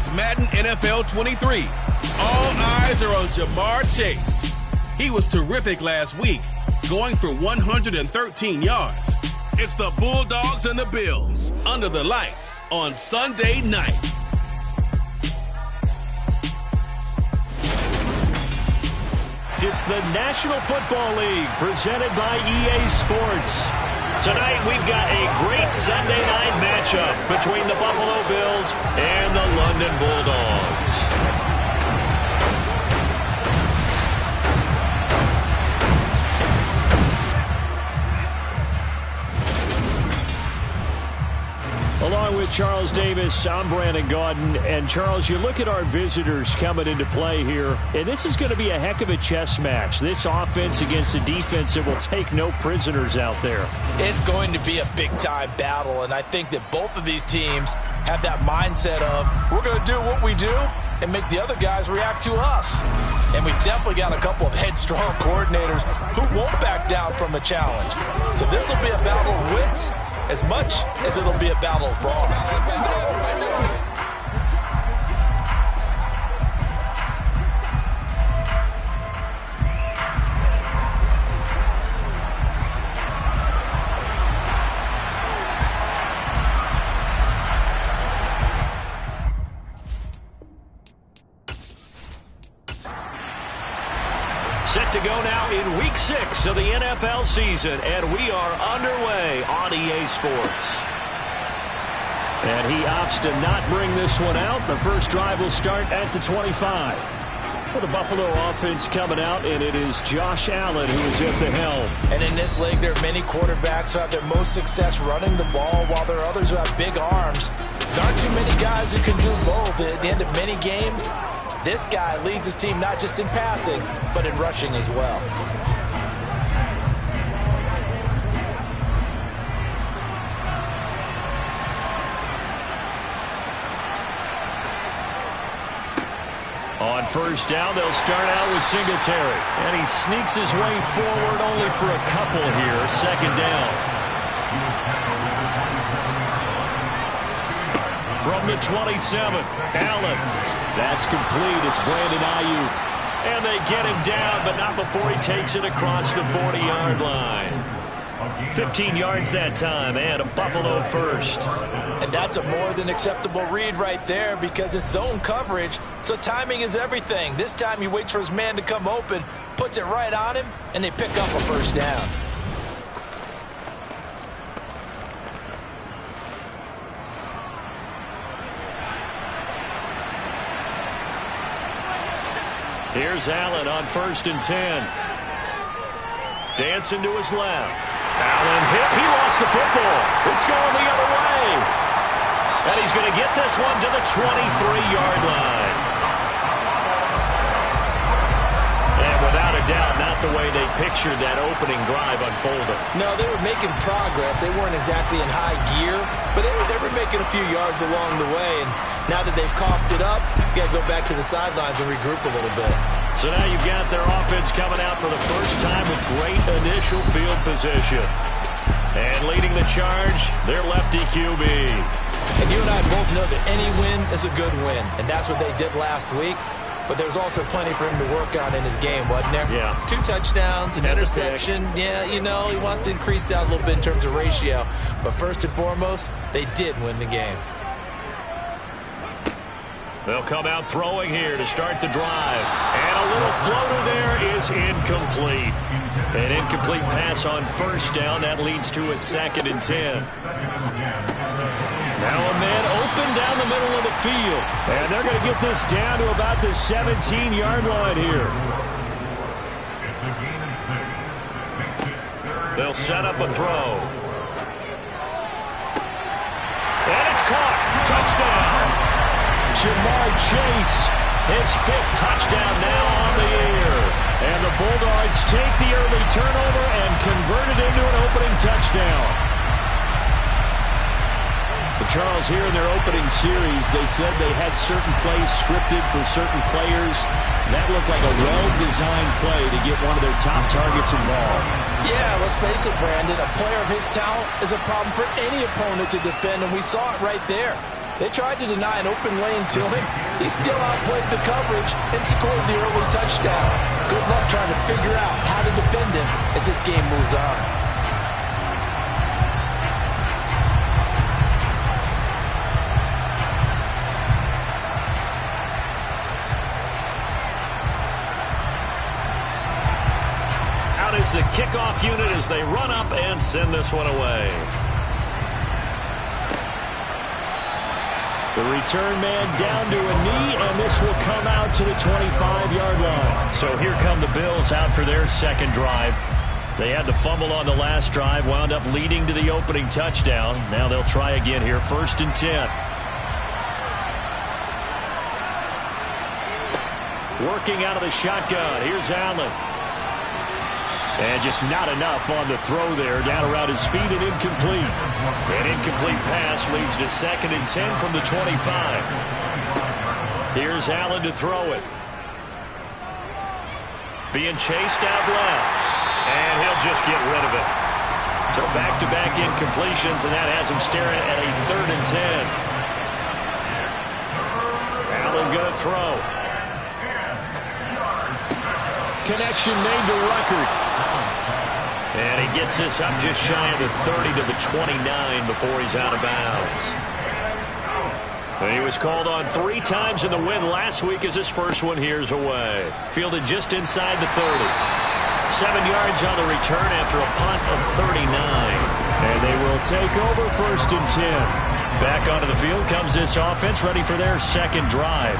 It's Madden NFL 23. All eyes are on Jamar Chase. He was terrific last week, going for 113 yards. It's the Bulldogs and the Bills under the lights on Sunday night. It's the National Football League presented by EA Sports. Tonight we've got a great Sunday night matchup between the Buffalo Bills and the London Bulldogs. Along with Charles Davis, I'm Brandon Gaudin. And Charles, you look at our visitors coming into play here, and this is going to be a heck of a chess match. This offense against a defense that will take no prisoners out there. It's going to be a big-time battle, and I think that both of these teams have that mindset of, we're going to do what we do and make the other guys react to us. And we've definitely got a couple of headstrong coordinators who won't back down from a challenge. So this will be a battle of wits as much as it'll be a battle of brawn. Set to go now in Week 6 of the NFL season, and we are underway on EA Sports. And he opts to not bring this one out. The first drive will start at the 25. For the Buffalo offense coming out, and it is Josh Allen who is at the helm. And in this league, there are many quarterbacks who have their most success running the ball, while there are others who have big arms. There aren't too many guys who can do both. At the end of many games, this guy leads his team not just in passing, but in rushing as well. On first down, they'll start out with Singletary. And he sneaks his way forward only for a couple here. Second down. From the 27, Allen. That's complete. It's Brandon Ayuk. And they get him down, but not before he takes it across the 40-yard line. 15 yards that time, and a Buffalo first. And that's a more than acceptable read right there because it's zone coverage, so timing is everything. This time he waits for his man to come open, puts it right on him, and they pick up a first down. Here's Allen on 1st and 10. Dancing to his left. Allen hit. He lost the football. It's going the other way. And he's going to get this one to the 23-yard line. And without a doubt, not the way they pictured that opening drive unfolding. No, they were making progress. They weren't exactly in high gear, but they were making a few yards along the way. And now that they've coughed it up, you got to go back to the sidelines and regroup a little bit. So now you've got their offense coming out for the first time with great initial field position. And leading the charge, their lefty QB. And you and I both know that any win is a good win, and that's what they did last week. But there's also plenty for him to work on in his game, wasn't there? Yeah. 2 touchdowns, an interception. Yeah, you know, he wants to increase that a little bit in terms of ratio. But first and foremost, they did win the game. They'll come out throwing here to start the drive. And a little floater there is incomplete. An incomplete pass on first down. That leads to a 2nd and 10. Now a man open down the middle of the field. And they're going to get this down to about the 17-yard line here. They'll set up a throw. And it's caught. Touchdown. Jamar Chase, his 5th touchdown now on the year. And the Bulldogs take the early turnover and convert it into an opening touchdown. But Charles, here in their opening series, they said they had certain plays scripted for certain players. That looked like a well-designed play to get one of their top targets involved. Yeah, let's face it, Brandon. A player of his talent is a problem for any opponent to defend, and we saw it right there. They tried to deny an open lane to him. He still outplayed the coverage and scored the early touchdown. Good luck trying to figure out how to defend him as this game moves on. Is the kickoff unit as they run up and send this one away. The return man down to a knee, and this will come out to the 25-yard line. So here come the Bills out for their second drive. They had the fumble on the last drive, wound up leading to the opening touchdown. Now they'll try again here, 1st and 10. Working out of the shotgun. Here's Allen. And just not enough on the throw there. Down around his feet and incomplete. An incomplete pass leads to 2nd and 10 from the 25. Here's Allen to throw it. Being chased out left. And he'll just get rid of it. So back-to-back incompletions, and that has him staring at a 3rd and 10. Allen going to throw. Connection made to Ruckert. And he gets this up just shy of the 30 to the 29 before he's out of bounds. And he was called on 3 times in the win last week as his first one here's away. Fielded just inside the 30. 7 yards on the return after a punt of 39. And they will take over 1st and 10. Back onto the field comes this offense, ready for their second drive.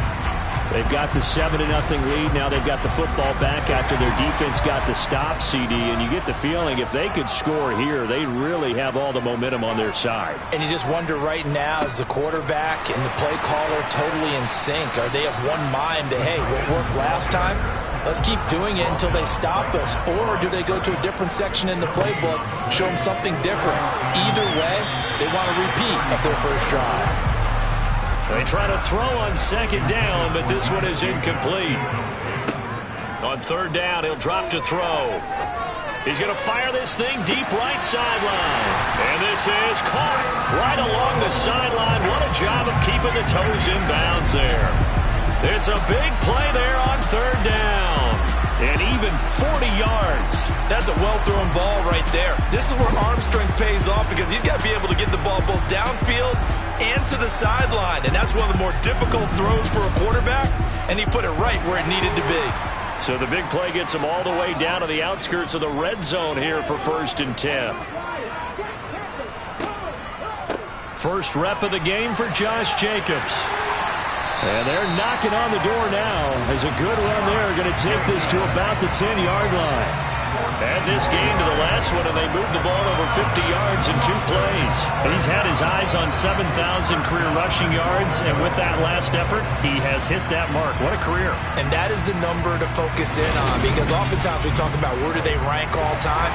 They've got the 7-0 lead. Now they've got the football back after their defense got the stop, CD. And you get the feeling if they could score here, they really have all the momentum on their side. And you just wonder right now, is the quarterback and the play caller totally in sync? Are they of one mind that, hey, what worked last time? Let's keep doing it until they stop us. Or do they go to a different section in the playbook, show them something different? Either way, they want a repeat of their first drive. They try to throw on 2nd down, but this one is incomplete. On 3rd down, he'll drop to throw. He's going to fire this thing deep right sideline. And this is caught right along the sideline. What a job of keeping the toes in bounds there. It's a big play there on 3rd down. And even 40 yards. That's a well-thrown ball right there. This is where arm strength pays off because he's got to be able to get the ball both downfield and to the sideline. And that's one of the more difficult throws for a quarterback. And he put it right where it needed to be. So the big play gets him all the way down to the outskirts of the red zone here for 1st and 10. First rep of the game for Josh Jacobs. And they're knocking on the door now as a good run there. Going to take this to about the 10-yard line. Add this game to the last one, and they moved the ball over 50 yards in 2 plays. He's had his eyes on 7,000 career rushing yards, and with that last effort, he has hit that mark. What a career. And that is the number to focus in on, because oftentimes we talk about where do they rank all time.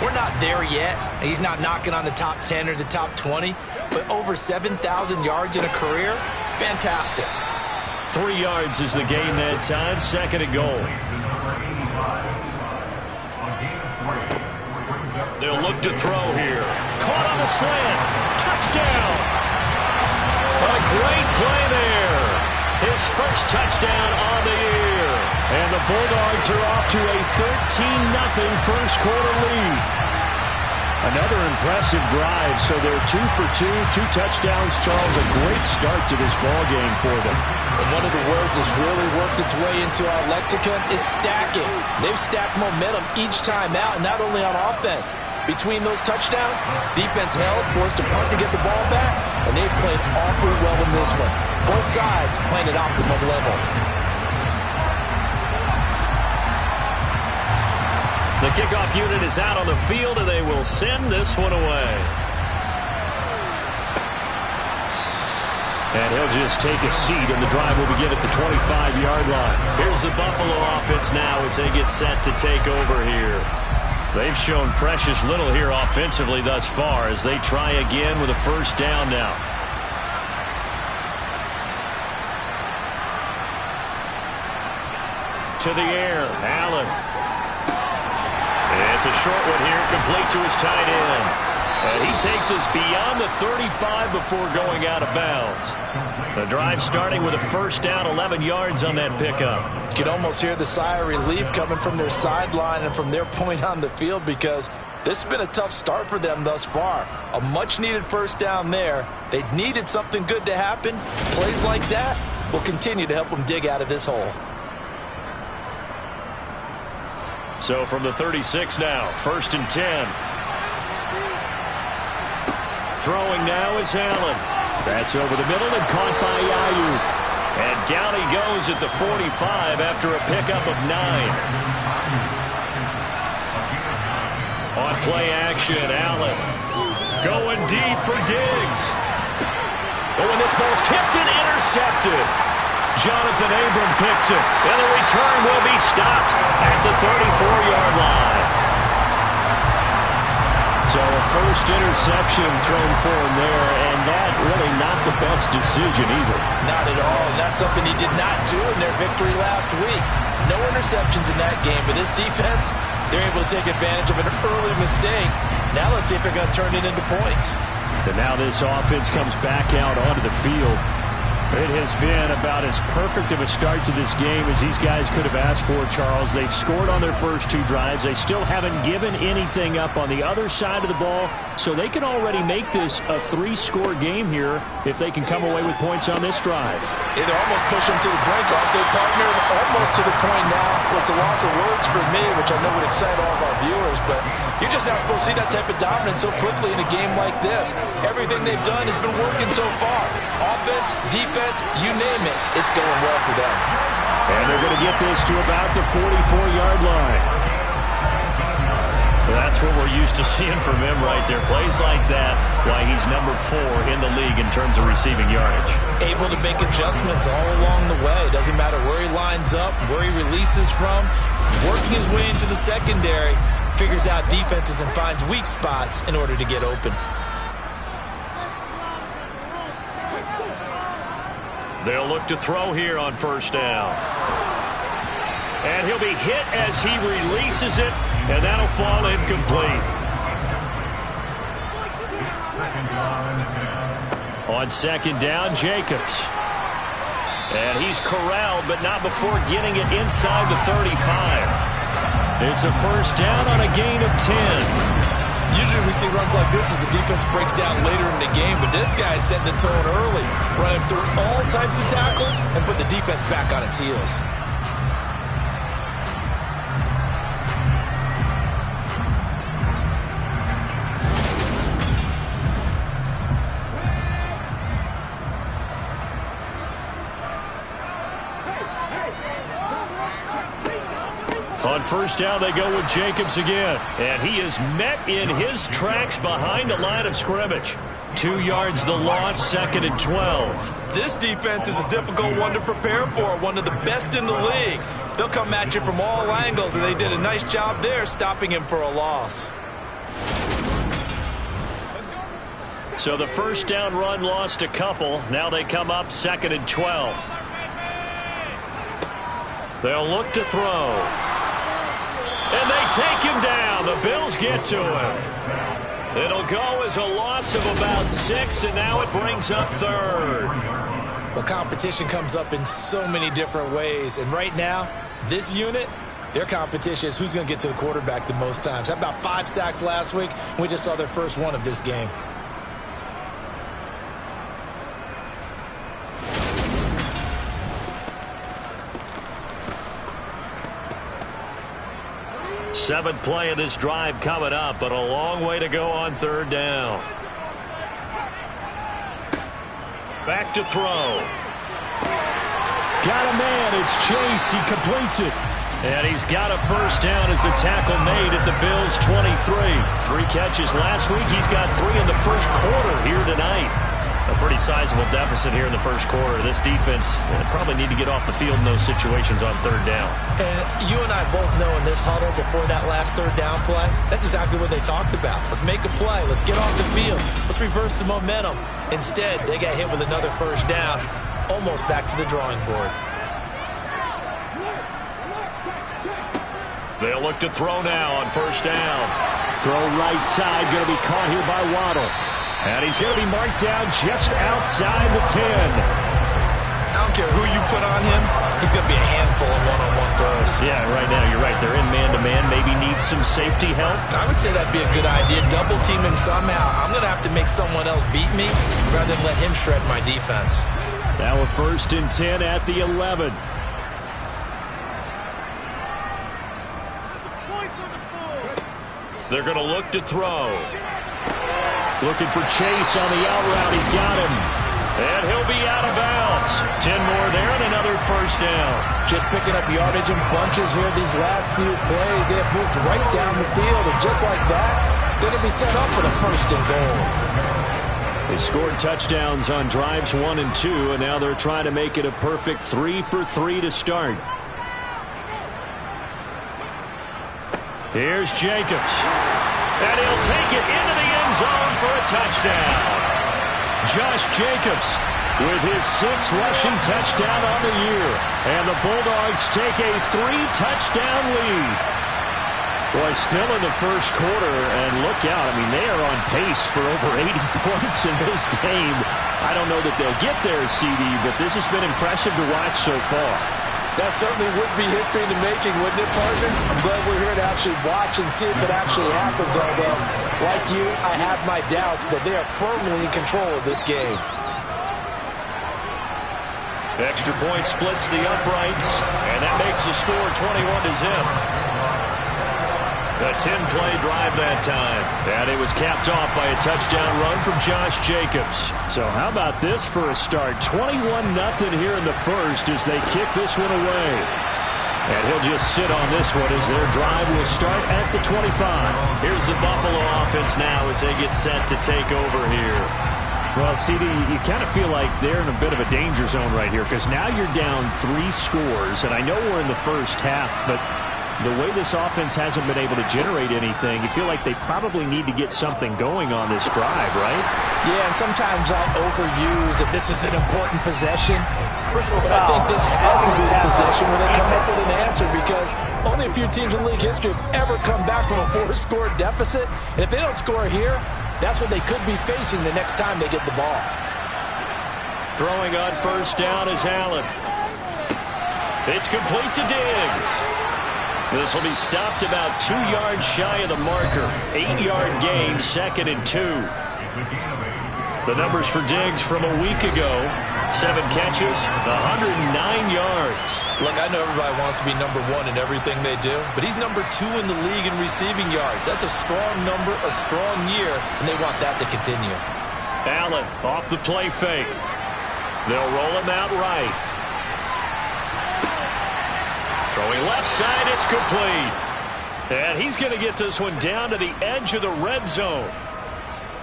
We're not there yet. He's not knocking on the top 10 or the top 20, but over 7,000 yards in a career, fantastic. 3 yards is the gain that time, 2nd and goal. They'll look to throw here. Caught on the slant. Touchdown. A great play there. His first touchdown on the year. And the Bulldogs are off to a 13-0 first quarter lead. Another impressive drive, so they're 2 for 2, 2 touchdowns. Charles, a great start to this ball game for them. And one of the words that's really worked its way into our lexicon is stacking. They've stacked momentum each time out, and not only on offense. Between those touchdowns, defense held, forced a punt to get the ball back, and they've played awfully well in this one. Both sides playing at optimum level. The kickoff unit is out on the field, and they will send this one away. And he'll just take a seat, and the drive will begin at the 25-yard line. Here's the Buffalo offense now as they get set to take over here. They've shown precious little here offensively thus far as they try again with a first down now. To the air, Allen. It's a short one here, complete to his tight end. And he takes us beyond the 35 before going out of bounds. The drive starting with a first down, 11 yards on that pickup. You can almost hear the sigh of relief coming from their sideline and from their point on the field, because this has been a tough start for them thus far. A much-needed first down there. They needed something good to happen. Plays like that will continue to help them dig out of this hole. So from the 36 now, 1st and 10. Throwing now is Allen. That's over the middle and caught by Ayuk. And down he goes at the 45 after a pickup of 9. On play action, Allen going deep for Diggs. Oh, and this ball's tipped and intercepted. Jonathan Abram picks it, and the return will be stopped at the 34-yard line. So a first interception thrown for him there, and that really not the best decision either. Not at all, and that's something he did not do in their victory last week. No interceptions in that game, but this defense, they're able to take advantage of an early mistake. Now let's see if they're going to turn it into points. And now this offense comes back out onto the field. It has been about as perfect of a start to this game as these guys could have asked for, Charles. They've scored on their first 2 drives. They still haven't given anything up on the other side of the ball, so they can already make this a 3-score game here if they can come away with points on this drive. Yeah, they're almost pushing to the brink, aren't they, partner? Almost to the point now. It's a loss of words for me, which I know would excite all of our viewers, but you're just not supposed to see that type of dominance so quickly in a game like this. Everything they've done has been working so far. Offense, defense, you name it, it's going well for them. And they're going to get this to about the 44-yard line. Well, that's what we're used to seeing from him right there. Plays like that, why he's number 4 in the league in terms of receiving yardage. Able to make adjustments all along the way. Doesn't matter where he lines up, where he releases from. Working his way into the secondary, figures out defenses and finds weak spots in order to get open. They'll look to throw here on first down. And he'll be hit as he releases it, and that'll fall incomplete. On second down, Jacobs. And he's corralled, but not before getting it inside the 35. It's a first down on a gain of 10. Usually we see runs like this as the defense breaks down later in the game, but this guy's setting the tone early, running through all types of tackles and put the defense back on its heels. On first down, they go with Jacobs again. And he is met in his tracks behind the line of scrimmage. 2 yards the loss, 2nd and 12. This defense is a difficult one to prepare for, one of the best in the league. They'll come at you from all angles, and they did a nice job there stopping him for a loss. So the first down run lost a couple. Now they come up 2nd and 12. They'll look to throw. And they take him down. The Bills get to him. It'll go as a loss of about 6, and now it brings up 3rd. Well, competition comes up in so many different ways, and right now, this unit, their competition is who's going to get to the quarterback the most times. How about 5 sacks last week? We just saw their first one of this game. Seventh play of this drive coming up, but a long way to go on 3rd down. Back to throw. Got a man. It's Chase. He completes it. And he's got a first down as the tackle made at the Bills' 23. 3 catches last week. He's got 3 in the first quarter here tonight. A pretty sizable deficit here in the first quarter. This defense probably need to get off the field in those situations on 3rd down. And you and I both know in this huddle before that last 3rd down play, that's exactly what they talked about. Let's make a play. Let's get off the field. Let's reverse the momentum. Instead, they got hit with another first down, almost back to the drawing board. They'll look to throw now on first down. Throw right side, going to be caught here by Waddle. And he's going to be marked down just outside the 10. I don't care who you put on him, he's going to be a handful of one-on-one throws. Yeah, right now, you're right. They're in man-to-man. Maybe needs some safety help. I would say that'd be a good idea. Double team him somehow. I'm going to have to make someone else beat me rather than let him shred my defense. Now a 1st and 10 at the 11. They're going to look to throw. Looking for Chase on the out route. He's got him. And he'll be out of bounds. 10 more there and another 1st down. Just picking up yardage in bunches here these last few plays. They have moved right down the field. And just like that, they're going to be set up for the 1st and goal. They scored touchdowns on drives 1 and 2, and now they're trying to make it a perfect 3 for 3 to start. Here's Jacobs. And he'll take it into the end zone for a touchdown. Josh Jacobs with his 6th rushing touchdown on the year. And the Bulldogs take a 3-touchdown lead. Boy, still in the 1st quarter, and look out. I mean, they are on pace for over 80 points in this game. I don't know that they'll get there, CD, but this has been impressive to watch so far. That certainly would be history in the making, wouldn't it, partner? I'm glad we're here to actually watch and see if it actually happens, although, like you, I have my doubts, but they are firmly in control of this game. The extra point splits the uprights, and that makes the score 21-0. A 10-play drive that time. And it was capped off by a touchdown run from Josh Jacobs. So how about this for a start? 21-0 here in the 1st as they kick this one away. And he'll just sit on this one as their drive will start at the 25. Here's the Buffalo offense now as they get set to take over here. Well, CD, you kind of feel like they're in a bit of a danger zone right here because now you're down 3 scores. And I know we're in the 1st half, but the way this offense hasn't been able to generate anything, you feel like they probably need to get something going on this drive, right? Yeah, and sometimes I'll overuse if this is an important possession. But I think this has to be the possession where they come up with an answer because only a few teams in league history have ever come back from a 4-score deficit. And if they don't score here, that's what they could be facing the next time they get the ball. Throwing on 1st down is Allen. It's complete to Diggs. This will be stopped about 2 yards shy of the marker. 8-yard gain, 2nd and 2. The numbers for Diggs from a week ago. 7 catches, 109 yards. Look, I know everybody wants to be number 1 in everything they do, but he's number 2 in the league in receiving yards. That's a strong number, a strong year, and they want that to continue. Allen off the play fake. They'll roll him out right. Throwing left side, it's complete. And he's going to get this one down to the edge of the red zone.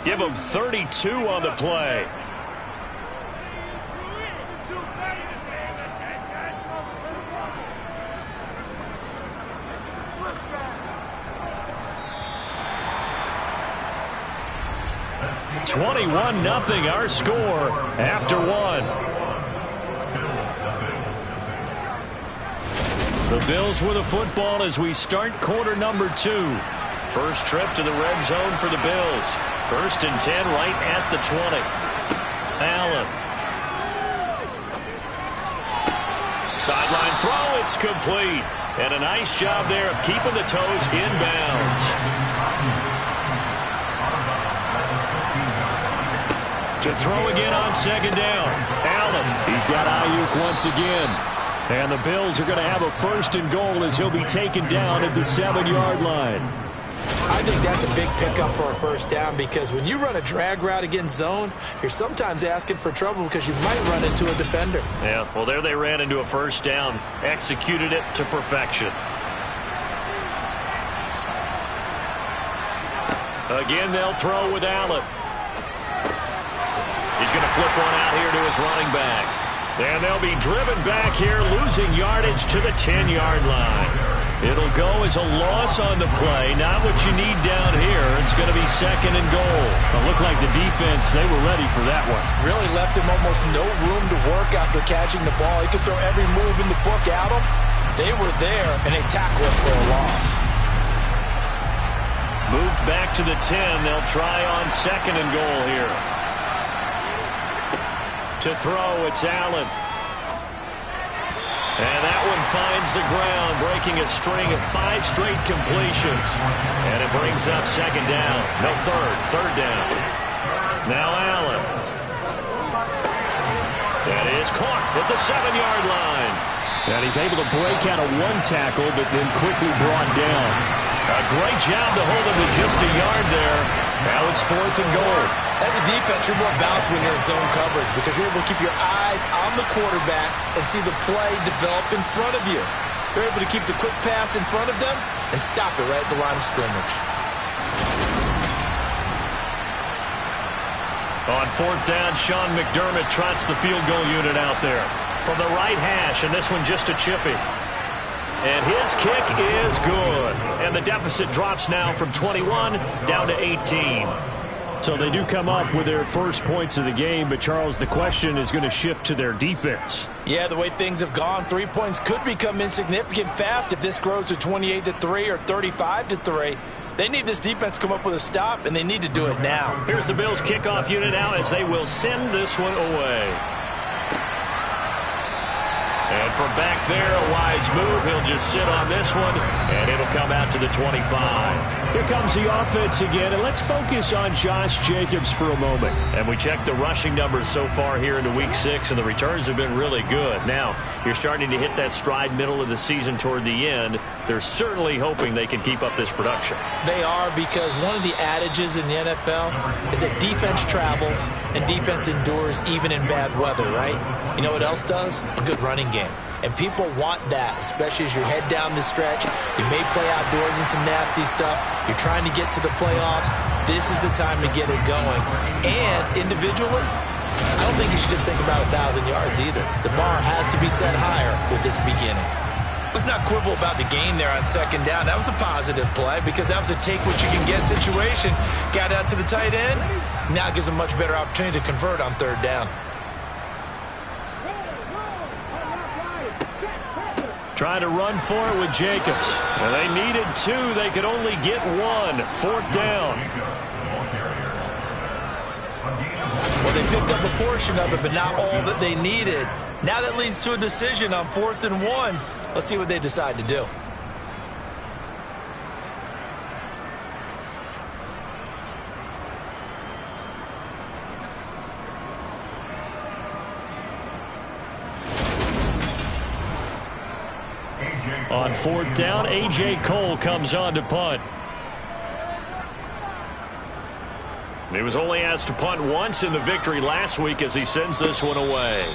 Give him 32 on the play. (21-0) our score after 1. The Bills with the football as we start quarter number 2. First trip to the red zone for the Bills. 1st and 10 right at the 20. Allen. Sideline throw, it's complete. And a nice job there of keeping the toes inbounds. To throw again on 2nd down. Allen, he's got Ayuk once again. And the Bills are going to have a 1st and goal as he'll be taken down at the 7-yard line. I think that's a big pickup for a 1st down because when you run a drag route against zone, you're sometimes asking for trouble because you might run into a defender. Yeah, well, there they ran into a 1st down, executed it to perfection. Again, they'll throw with Allen. He's going to flip one out here to his running back. And they'll be driven back here, losing yardage to the 10-yard line. It'll go as a loss on the play. Not what you need down here. It's going to be 2nd and goal. It looked like the defense, they were ready for that one. Really left him almost no room to work after catching the ball. He could throw every move in the book at him. They were there, and they tackled him for a loss. Moved back to the 10. They'll try on 2nd and goal here. To throw, it's Allen. And that one finds the ground, breaking a string of 5 straight completions. And it brings up 2nd down. No, third down. Now Allen. That is caught at the 7-yard line. And he's able to break out of 1 tackle, but then quickly brought down. A great job to hold him to just a yard there. Now it's 4th and goal. As a defense, you're more balanced when you're in zone coverage because you're able to keep your eyes on the quarterback and see the play develop in front of you. They're able to keep the quick pass in front of them and stop it right at the line of scrimmage. On 4th down, Sean McDermott trots the field goal unit out there from the right hash, and this one just a chippy. And his kick is good. And the deficit drops now from 21 down to 18. So they do come up with their first points of the game, but Charles, the question is going to shift to their defense. Yeah, the way things have gone, 3 points could become insignificant fast if this grows to 28-3 or 35-3. They need this defense to come up with a stop, and they need to do it now. Here's the Bills' kickoff unit now as they will send this one away. And from back there, a wise move. He'll just sit on this one, and it'll come out to the 25. Here comes the offense again, and let's focus on Josh Jacobs for a moment. And we checked the rushing numbers so far here into Week 6, and the returns have been really good. Now, you're starting to hit that stride middle of the season toward the end. They're certainly hoping they can keep up this production. They are, because one of the adages in the NFL is that defense travels and defense endures even in bad weather, right? You know what else does? A good running game. And people want that, especially as you head down the stretch. You may play outdoors in some nasty stuff. You're trying to get to the playoffs. This is the time to get it going. And individually, I don't think you should just think about 1,000 yards either. The bar has to be set higher with this beginning. Let's not quibble about the gain there on 2nd down. That was a positive play because that was a take-what-you-can-get situation. Got out to the tight end. Now it gives a much better opportunity to convert on 3rd down. Trying to run for it with Jacobs. And they needed 2. They could only get 1. 4th down. Well, they picked up a portion of it, but not all that they needed. Now that leads to a decision on 4th and 1. Let's see what they decide to do. On 4th down, A.J. Cole comes on to punt. He was only asked to punt once in the victory last week as he sends this one away.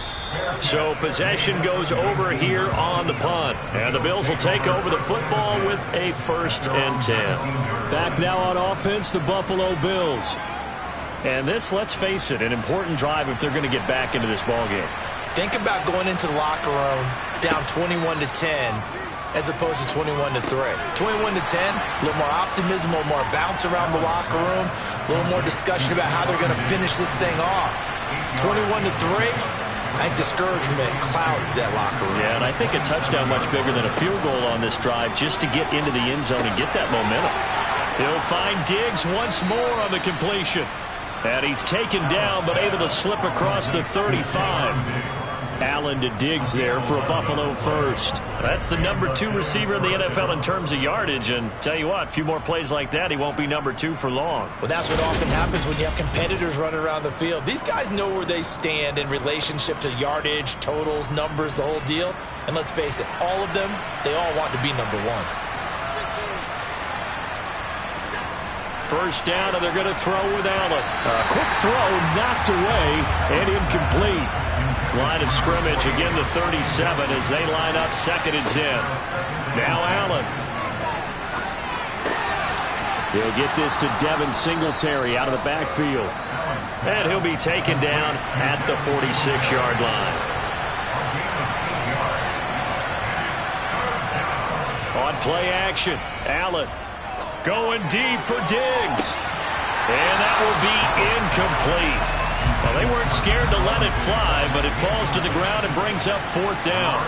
So possession goes over here on the punt. And the Bills will take over the football with a 1st and 10. Back now on offense, the Buffalo Bills. And this, let's face it, an important drive if they're going to get back into this ballgame. Think about going into the locker room down 21-10 as opposed to 21-3. 21-10, a little more optimism, a little more bounce around the locker room, a little more discussion about how they're going to finish this thing off. 21-3, I think discouragement clouds that locker room. Yeah, and I think a touchdown much bigger than a field goal on this drive just to get into the end zone and get that momentum. He'll find Diggs once more on the completion. And he's taken down but able to slip across the 35. Allen to Diggs there for a Buffalo first. That's the number 2 receiver in the NFL in terms of yardage. And tell you what, a few more plays like that, he won't be number 2 for long. Well, that's what often happens when you have competitors running around the field. These guys know where they stand in relationship to yardage, totals, numbers, the whole deal. And let's face it, all of them, they all want to be number 1. First down, and they're going to throw with Allen. A quick throw knocked away and incomplete. Line of scrimmage, again the 37 as they line up 2nd and 10. Now Allen. He'll get this to Devin Singletary out of the backfield. And he'll be taken down at the 46-yard line. On play action, Allen going deep for Diggs. And that will be incomplete. Well, they weren't scared to let it fly, but it falls to the ground and brings up 4th down.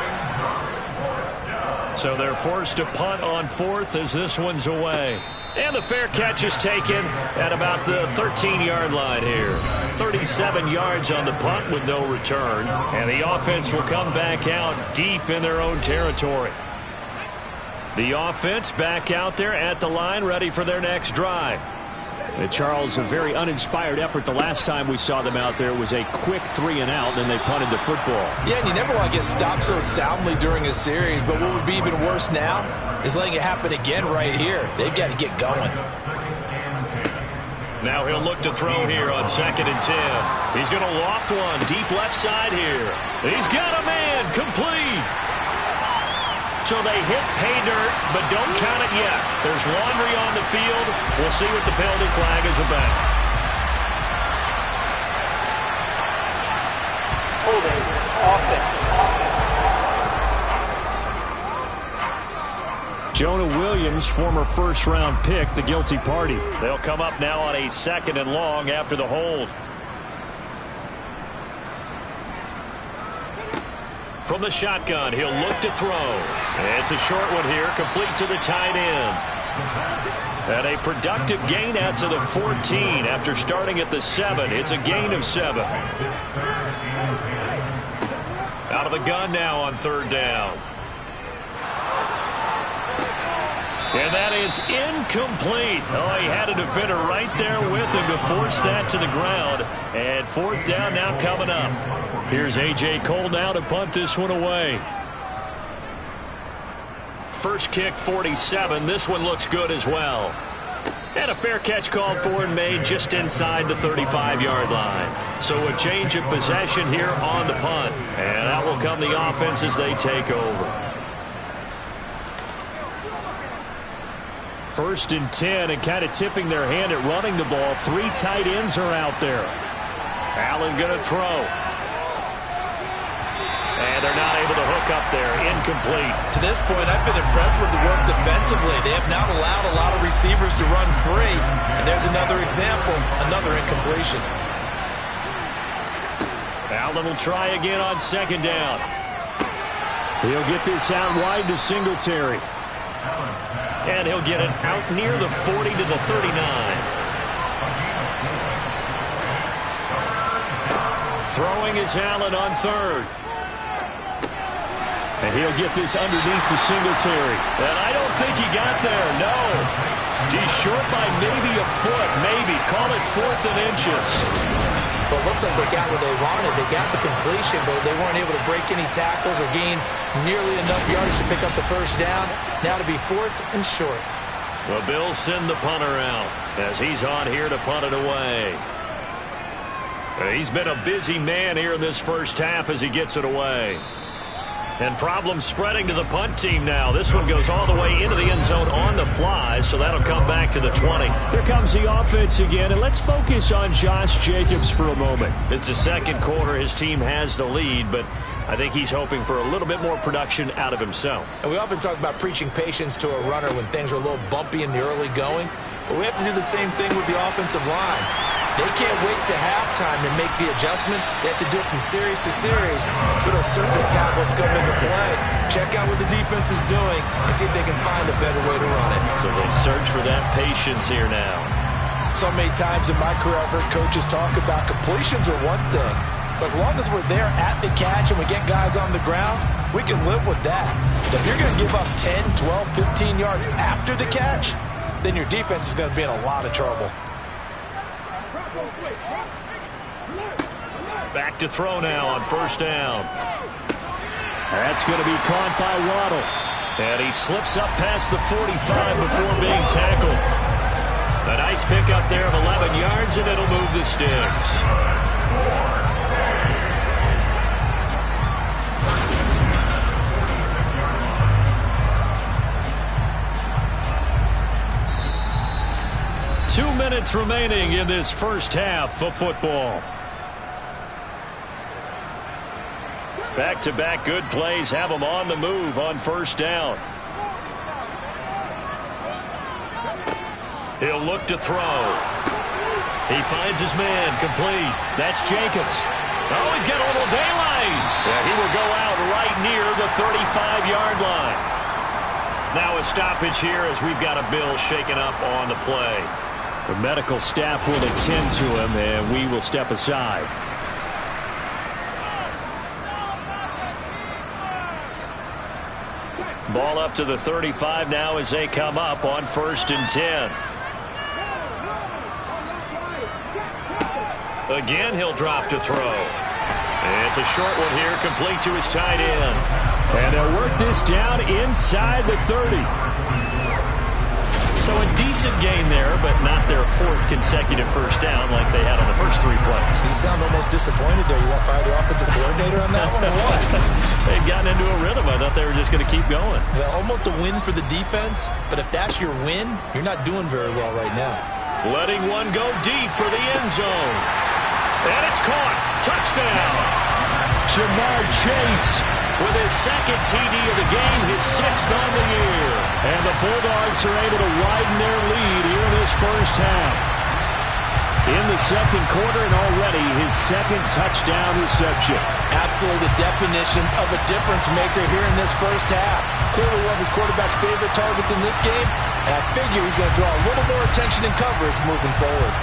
So they're forced to punt on 4th as this one's away. And the fair catch is taken at about the 13-yard line here. 37 yards on the punt with no return. And the offense will come back out deep in their own territory. The offense back out there at the line, ready for their next drive. And Charles, a very uninspired effort. The last time we saw them out there was a quick 3-and-out, and they punted the football. Yeah, and you never want to get stopped so soundly during a series, but what would be even worse now is letting it happen again right here. They've got to get going. Now he'll look to throw here on 2nd and 10. He's going to loft one deep left side here. He's got a man complete. So they hit pay dirt, but don't count it yet. There's laundry on the field. We'll see what the penalty flag is about. Holding, offense. Jonah Williams, former first-round pick, the guilty party. They'll come up now on a 2nd and long after the hold. From the shotgun, he'll look to throw. It's a short one here, complete to the tight end. And a productive gain out to the 14 after starting at the 7. It's a gain of 7. Out of the gun now on 3rd down. And that is incomplete. Oh, he had a defender right there with him to force that to the ground. And 4th down now coming up. Here's A.J. Cole now to punt this one away. First kick, 47. This one looks good as well. And a fair catch called for and made just inside the 35-yard line. So a change of possession here on the punt. And out will come the offense as they take over. 1st and 10, and kind of tipping their hand at running the ball. 3 tight ends are out there. Allen going to throw. And they're not able to hook up there. Incomplete. To this point, I've been impressed with the work defensively. They have not allowed a lot of receivers to run free. And there's another example, another incompletion. Allen will try again on 2nd down. He'll get this out wide to Singletary. And he'll get it out near the 40 to the 39. Throwing is Allen on 3rd. And he'll get this underneath to Singletary. And I don't think he got there, no. He's short by maybe a foot, maybe. Call it 4th and inches. But it looks like they got what they wanted. They got the completion, but they weren't able to break any tackles or gain nearly enough yardage to pick up the 1st down. Now to be 4th and short. The Bills send the punter out as he's on here to punt it away. He's been a busy man here in this first half as he gets it away. And problems spreading to the punt team now. This one goes all the way into the end zone on the fly, so that'll come back to the 20. Here comes the offense again, and let's focus on Josh Jacobs for a moment. It's the 2nd quarter. His team has the lead, but I think he's hoping for a little bit more production out of himself. And we often talk about preaching patience to a runner when things are a little bumpy in the early going, but we have to do the same thing with the offensive line. They can't wait to halftime and make the adjustments. They have to do it from series to series. So those surface tablets come into play. Check out what the defense is doing and see if they can find a better way to run it. So they search for that patience here now. So many times in my career I've heard coaches talk about completions are one thing. But as long as we're there at the catch and we get guys on the ground, we can live with that. If you're going to give up 10, 12, 15 yards after the catch, then your defense is going to be in a lot of trouble. Back to throw now on 1st down. That's going to be caught by Waddle. And he slips up past the 45 before being tackled. A nice pickup there of 11 yards, and it'll move the sticks. Two minutes remaining in this first half of football. Back-to-back good plays have them on the move on 1st down. He'll look to throw. He finds his man complete. That's Jacobs. Oh, he's got a little daylight. Yeah, he will go out right near the 35-yard line. Now a stoppage here as we've got a Bill shaken up on the play. The medical staff will attend to him, and we will step aside. Ball up to the 35 now as they come up on 1st and 10. Again, he'll drop to throw. It's a short one here, complete to his tight end. And they'll work this down inside the 30. So a decent gain there, but not their 4th consecutive first down like they had on the first 3 plays. You sound almost disappointed there. You want to fire the offensive coordinator on that one or what? They'd gotten into a rhythm. I thought they were just going to keep going. Well, almost a win for the defense, but if that's your win, you're not doing very well right now. Letting one go deep for the end zone. And it's caught. Touchdown. Jamar Chase with his 2nd TD of the game, his 6th on the year. And the Bulldogs are able to widen their lead here in this first half. In the 2nd quarter, and already his 2nd touchdown reception. Absolutely the definition of a difference maker here in this first half. Clearly one of his quarterback's favorite targets in this game, and I figure he's going to draw a little more attention and coverage moving forward.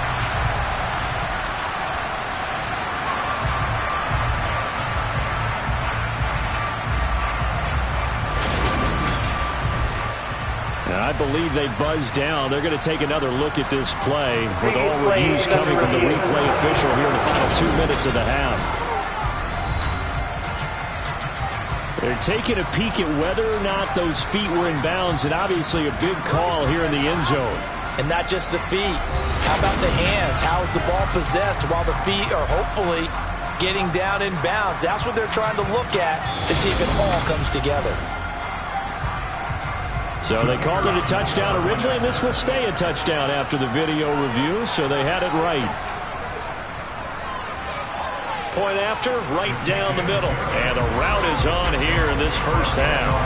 I believe they buzzed down. They're going to take another look at this play with all reviews coming from the replay official here in the final 2 minutes of the half. They're taking a peek at whether or not those feet were in bounds, and obviously a big call here in the end zone. And not just the feet. How about the hands? How is the ball possessed while the feet are hopefully getting down in bounds? That's what they're trying to look at to see if it all comes together. So they called it a touchdown originally, and this will stay a touchdown after the video review, so they had it right. Point after, right down the middle. And the route is on here in this first half.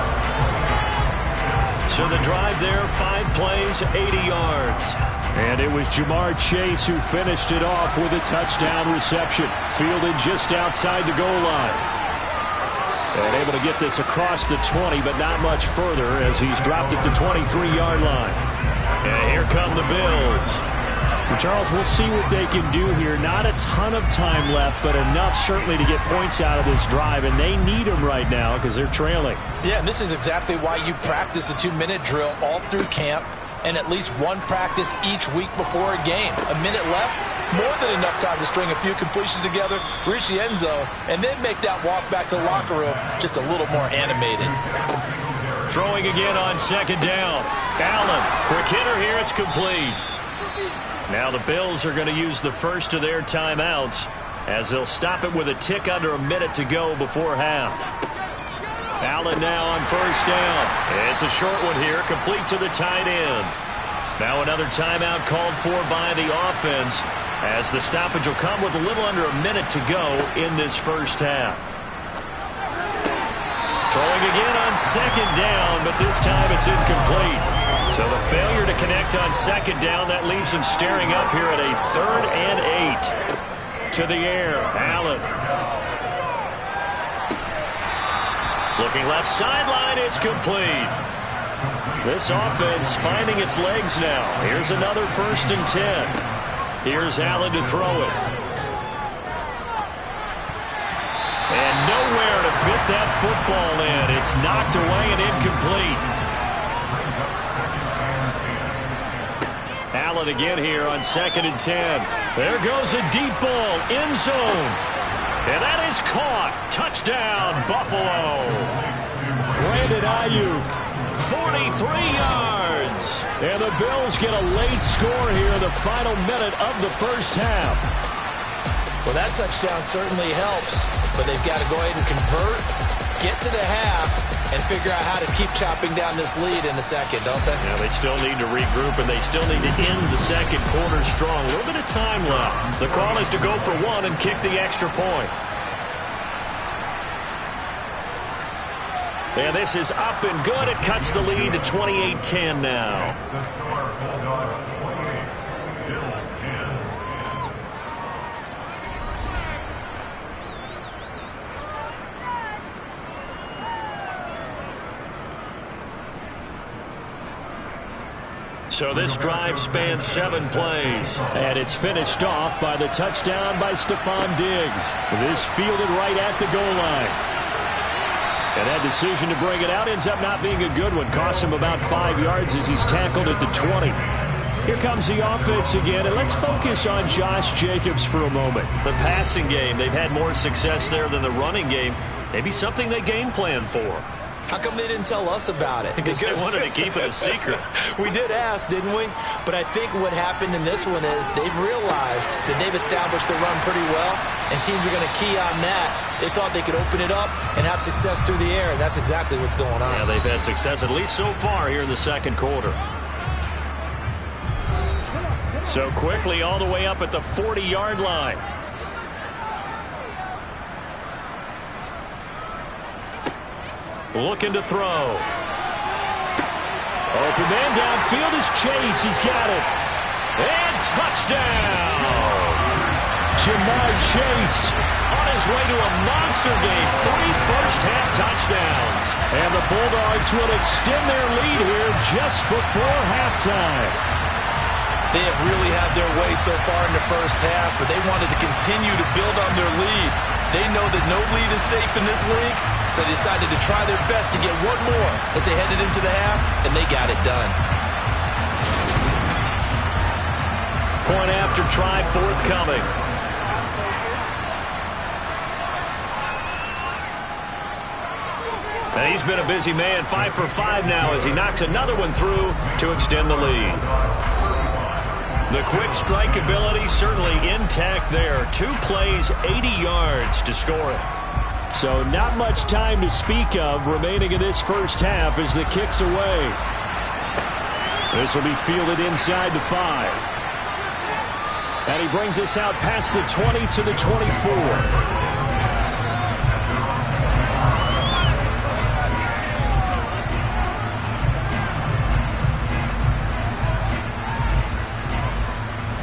So the drive there, 5 plays, 80 yards. And it was Jamar Chase who finished it off with a touchdown reception. Fielded just outside the goal line. And able to get this across the 20, but not much further as he's dropped it to 23-yard line. And here come the Bills. And Charles, we'll see what they can do here. Not a ton of time left, but enough certainly to get points out of this drive, and they need them right now because they're trailing. Yeah, and this is exactly why you practice a 2-minute drill all through camp and at least one practice each week before a game. A minute left, more than enough time to string a few completions together, reach the end zone, and then make that walk back to the locker room just a little more animated. Throwing again on 2nd down. Allen, quick hitter here, it's complete. Now the Bills are going to use the first of their timeouts as they'll stop it with a tick under a minute to go before half. Allen now on 1st down. It's a short one here, complete to the tight end. Now another timeout called for by the offense as the stoppage will come with a little under a minute to go in this first half. Throwing again on 2nd down, but this time it's incomplete. So the failure to connect on 2nd down, that leaves him staring up here at a 3rd and 8. To the air, Allen. Looking left sideline, it's complete. This offense finding its legs now. Here's another 1st and 10. Here's Allen to throw it. And nowhere to fit that football in. It's knocked away and incomplete. Allen again here on 2nd and 10. There goes a deep ball, end zone. And that is caught. Touchdown, Buffalo. Brandon Ayuk, 43 yards. And the Bills get a late score here in the final minute of the first half. Well, that touchdown certainly helps, but they've got to go ahead and convert, get to the half, and figure out how to keep chopping down this lead in the second, don't they? Yeah, they still need to regroup, and they still need to end the second quarter strong. A little bit of time left. The call is to go for one and kick the extra point. And this is up and good. It cuts the lead to 28-10 now. So this drive spans 7 plays, and it's finished off by the touchdown by Stephon Diggs. This fielded right at the goal line. And that decision to bring it out ends up not being a good one. Costs him about 5 yards as he's tackled at the 20. Here comes the offense again, and let's focus on Josh Jacobs for a moment. The passing game, they've had more success there than the running game. Maybe something they game plan for. How come they didn't tell us about it? Because they wanted to keep it a secret. We did ask, didn't we? But I think what happened in this one is they've realized that they've established the run pretty well, and teams are going to key on that. They thought they could open it up and have success through the air, and that's exactly what's going on. Yeah, they've had success at least so far here in the second quarter. So quickly all the way up at the 40-yard line. Looking to throw. Open man downfield is Chase. He's got it. And touchdown! Jamar Chase on his way to a monster game. 3 first-half touchdowns. And the Bulldogs will extend their lead here just before halftime. They have really had their way so far in the first half, but they wanted to continue to build on their lead. They know that no lead is safe in this league, so they decided to try their best to get one more as they headed into the half, and they got it done. Point after try forthcoming. And he's been a busy man, 5 for 5 now as he knocks another one through to extend the lead. The quick strike ability certainly intact there. 2 plays, 80 yards to score it. So not much time to speak of remaining in this first half as the kick's away. This will be fielded inside the 5. And he brings us out past the 20 to the 24.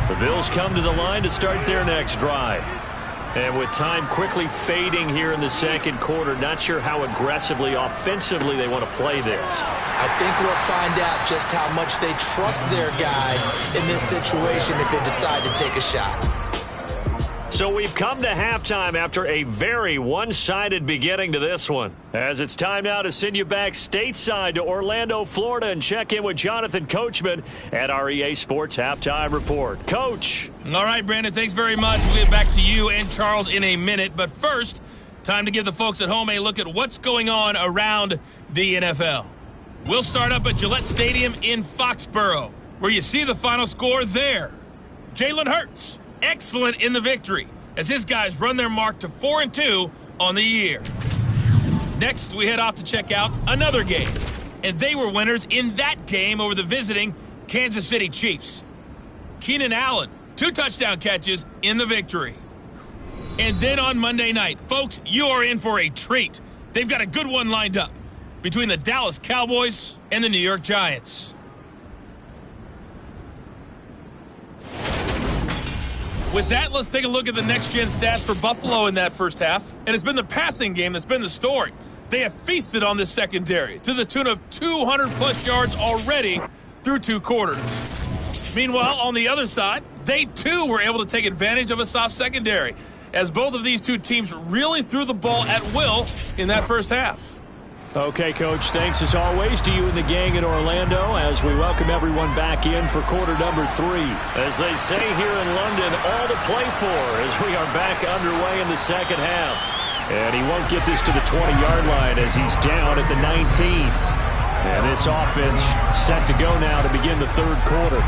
The Bills come to the line to start their next drive. And with time quickly fading here in the second quarter, not sure how aggressively, offensively they want to play this. I think we'll find out just how much they trust their guys in this situation if they decide to take a shot. So we've come to halftime after a very one-sided beginning to this one. As it's time now to send you back stateside to Orlando, Florida, and check in with Jonathan Coachman at our EA Sports Halftime Report. Coach. All right, Brandon, thanks very much. We'll get back to you and Charles in a minute. But first, time to give the folks at home a look at what's going on around the NFL. We'll start up at Gillette Stadium in Foxborough, where you see the final score there. Jalen Hurts, excellent in the victory, as his guys run their mark to 4-2 on the year. Next, we head off to check out another game, and they were winners in that game over the visiting Kansas City Chiefs. Keenan Allen, 2 touchdown catches in the victory. And then on Monday night, folks, you are in for a treat. They've got a good one lined up between the Dallas Cowboys and the New York Giants. With that, let's take a look at the next-gen stats for Buffalo in that first half. And it's been the passing game that's been the story. They have feasted on this secondary to the tune of 200-plus yards already through 2 quarters. Meanwhile, on the other side, they too were able to take advantage of a soft secondary, as both of these two teams really threw the ball at will in that first half. Okay, Coach, thanks as always to you and the gang in Orlando as we welcome everyone back in for quarter number 3. As they say here in London, all to play for as we are back underway in the second half. And he won't get this to the 20-yard line as he's down at the 19. And this offense set to go now to begin the third quarter.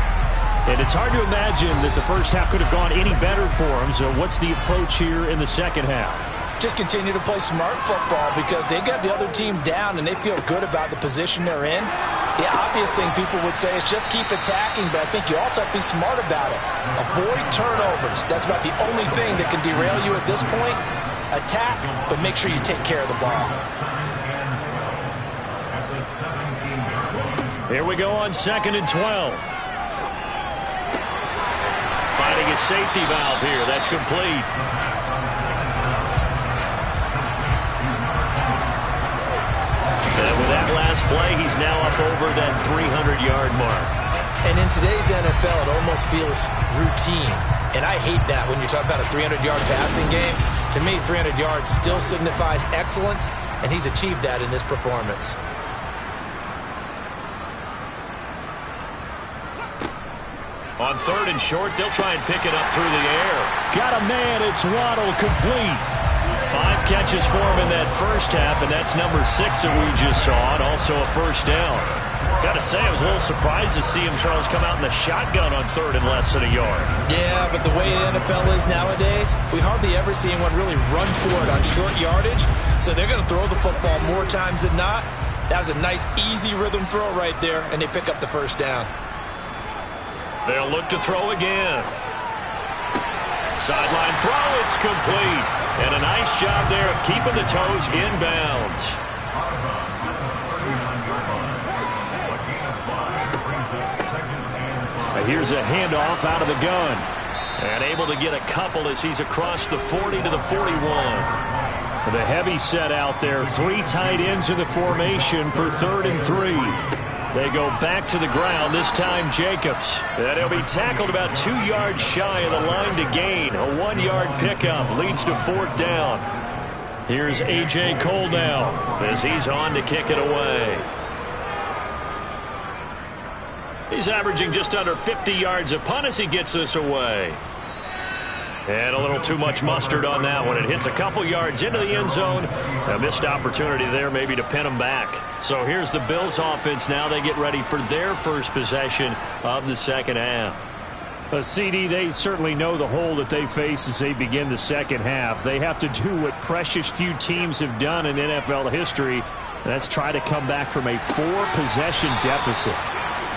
And it's hard to imagine that the first half could have gone any better for him. So what's the approach here in the second half? Just continue to play smart football because they got the other team down and they feel good about the position they're in. The obvious thing people would say is just keep attacking, but I think you also have to be smart about it. Avoid turnovers. That's about the only thing that can derail you at this point. Attack, but make sure you take care of the ball. Here we go on 2nd and 12. Finding a safety valve here. That's complete. And with that last play, he's now up over that 300-yard mark. And in today's NFL, it almost feels routine. And I hate that when you talk about a 300-yard passing game. To me, 300 yards still signifies excellence, and he's achieved that in this performance. On 3rd and short, they'll try and pick it up through the air. Got a man, it's Waddle, complete. 5 catches for him in that first half, and that's number 6 that we just saw, and also a first down. Got to say, I was a little surprised to see him, Charles, come out in the shotgun on 3rd and less than a yard. Yeah, but the way the NFL is nowadays, we hardly ever see anyone really run for it on short yardage, so they're going to throw the football more times than not. That was a nice, easy rhythm throw right there, and they pick up the first down. They'll look to throw again. Sideline throw, it's complete. And a nice job there of keeping the toes inbounds. Here's a handoff out of the gun. And able to get a couple as he's across the 40 to the 41. The heavy set out there. 3 tight ends in the formation for 3rd and 3. They go back to the ground, this time Jacobs. And he'll be tackled about 2 yards shy of the line to gain. A 1-yard pickup leads to 4th down. Here's A.J. Cole now as he's on to kick it away. He's averaging just under 50 yards a punt as he gets this away. And a little too much mustard on that one. It hits a couple yards into the end zone. A missed opportunity there maybe to pin him back. So here's the Bills offense now. They get ready for their first possession of the second half. CD, they certainly know the hole that they face as they begin the second half. They have to do what precious few teams have done in NFL history. And that's try to come back from a 4-possession deficit.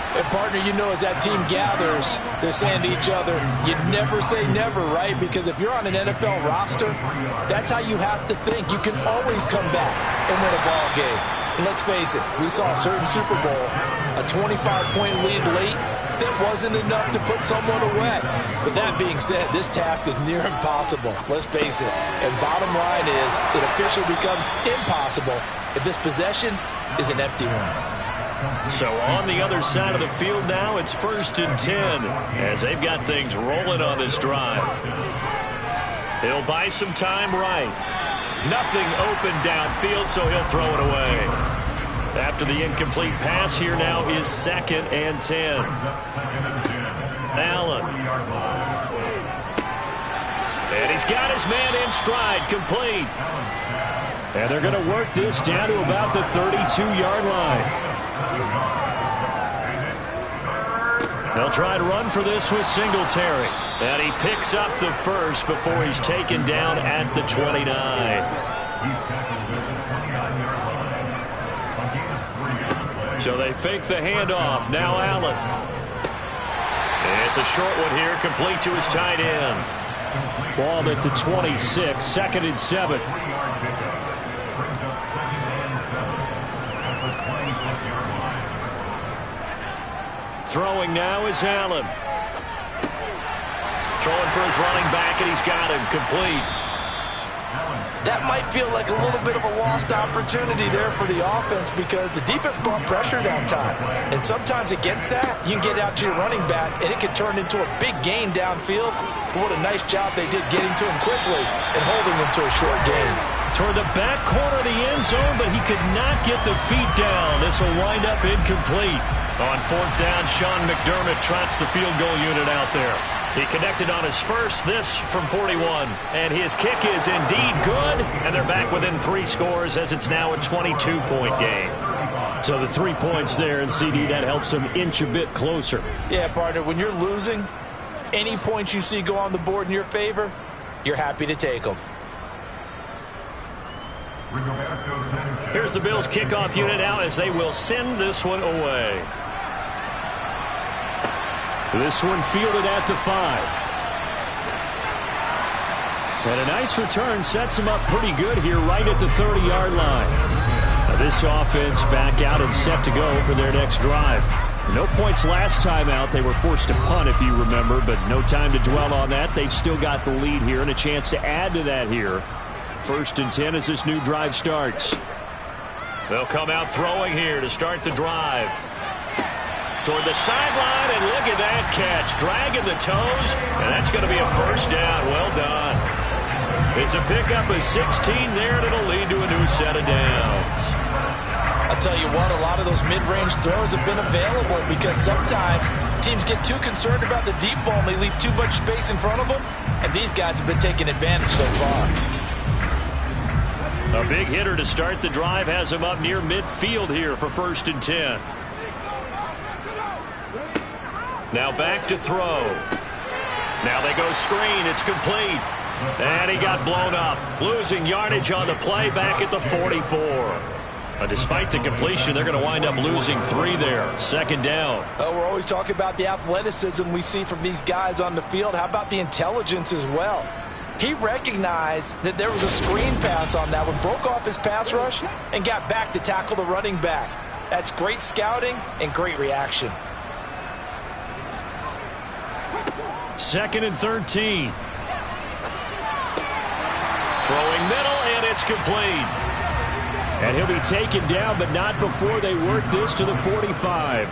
And, partner, you know, as that team gathers, they're saying to each other, you never say never, right? Because if you're on an NFL roster, that's how you have to think. You can always come back and win a ball game. And let's face it, we saw a certain Super Bowl, a 25-point lead late, that wasn't enough to put someone away. But that being said, this task is near impossible. Let's face it. And bottom line is, it officially becomes impossible if this possession is an empty one. So on the other side of the field now, it's 1st and 10 as they've got things rolling on this drive. He'll buy some time right. Nothing open downfield, so he'll throw it away. After the incomplete pass, here now is 2nd and 10. Allen. And he's got his man in stride, complete. And they're going to work this down to about the 32-yard line. They'll try to run for this with Singletary. And he picks up the first before he's taken down at the 29. So they fake the handoff. Now Allen. And it's a short one here, complete to his tight end. Ball at the 26, 2nd and 7. Throwing now is Allen. Throwing for his running back, and he's got him complete. That might feel like a little bit of a lost opportunity there for the offense because the defense brought pressure that time. And sometimes against that, you can get out to your running back, and it can turn into a big gain downfield. But what a nice job they did getting to him quickly and holding him to a short gain. Toward the back corner of the end zone, but he could not get the feet down. This will wind up incomplete. On 4th down, Sean McDermott trots the field goal unit out there. He connected on his first, this from 41. And his kick is indeed good, and they're back within 3 scores as it's now a 22-point game. So the 3 points there, and CD, that helps them inch a bit closer. Yeah, partner, when you're losing, any points you see go on the board in your favor, you're happy to take them. Here's the Bills kickoff unit now as they will send this one away. This one fielded at the 5. And a nice return sets them up pretty good here right at the 30-yard line. Now this offense back out and set to go for their next drive. No points last time out. They were forced to punt, if you remember, but no time to dwell on that. They've still got the lead here and a chance to add to that here. 1st and 10 as this new drive starts. They'll come out throwing here to start the drive. toward the sideline, and look at that catch. Dragging the toes, and that's going to be a first down. Well done. It's a pickup of 16 there, and it'll lead to a new set of downs. I'll tell you what, a lot of those mid-range throws have been available because sometimes teams get too concerned about the deep ball and they leave too much space in front of them, and these guys have been taking advantage so far. A big hitter to start the drive has him up near midfield here for 1st and 10. Now back to throw. Now they go screen. It's complete. And he got blown up. Losing yardage on the play back at the 44. Despite the completion, they're going to wind up losing 3 there. 2nd down. Oh, we're always talking about the athleticism we see from these guys on the field. How about the intelligence as well? He recognized that there was a screen pass on that one, broke off his pass rush, and got back to tackle the running back. That's great scouting and great reaction. 2nd and 13. Throwing middle, and it's complete. And he'll be taken down, but not before they work this to the 45.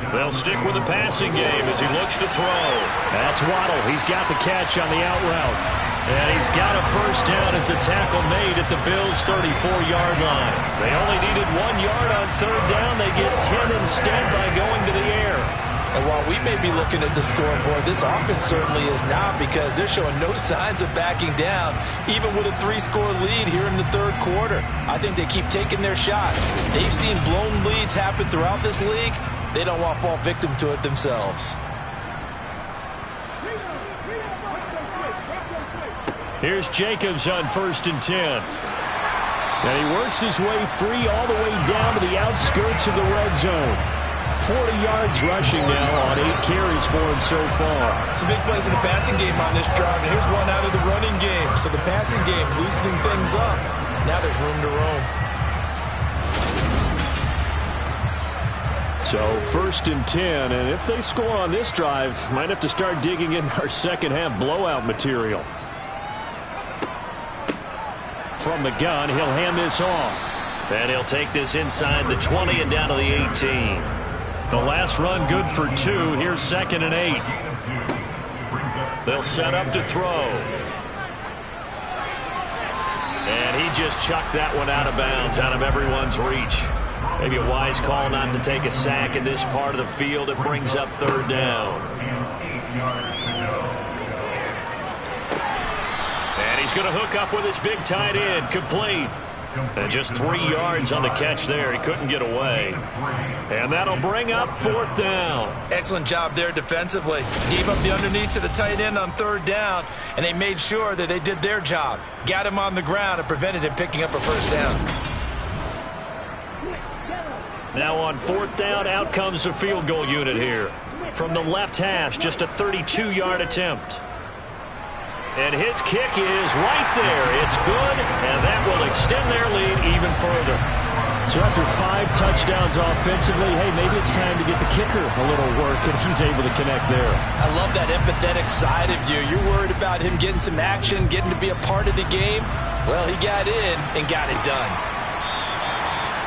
They'll stick with the passing game as he looks to throw. That's Waddle. He's got the catch on the out route. And he's got a first down as the tackle made at the Bills' 34-yard line. They only needed 1 yard on 3rd down. They get 10 instead by going to the air. And while we may be looking at the scoreboard, this offense certainly is not, because they're showing no signs of backing down, even with a 3-score lead here in the 3rd quarter. I think they keep taking their shots. They've seen blown leads happen throughout this league. They don't want to fall victim to it themselves. Here's Jacobs on 1st and 10. And he works his way free all the way down to the outskirts of the red zone. 40 yards rushing now on 8 carries for him so far. Some big plays in the passing game on this drive, and here's one out of the running game. So the passing game loosening things up. Now there's room to roam. So 1st and 10, and if they score on this drive, might have to start digging in our second half blowout material. From the gun, he'll hand this off. And he'll take this inside the 20 and down to the 18. The last run good for 2. Here's 2nd and 8. They'll set up to throw. And he just chucked that one out of bounds, out of everyone's reach. Maybe a wise call not to take a sack in this part of the field. It brings up 3rd down. And he's going to hook up with his big tight end. Complete. And just 3 yards on the catch there. He couldn't get away. And that'll bring up 4th down. Excellent job there defensively. Gave up the underneath to the tight end on 3rd down, and they made sure that they did their job. Got him on the ground and prevented him picking up a first down. Now on 4th down, out comes the field goal unit here. From the left hash, just a 32-yard attempt. And his kick is right there. It's good, and that will extend their lead even further. So after 5 touchdowns offensively, hey, maybe it's time to get the kicker a little work, and he's able to connect there. I love that empathetic side of you. You're worried about him getting some action, getting to be a part of the game. Well, he got in and got it done.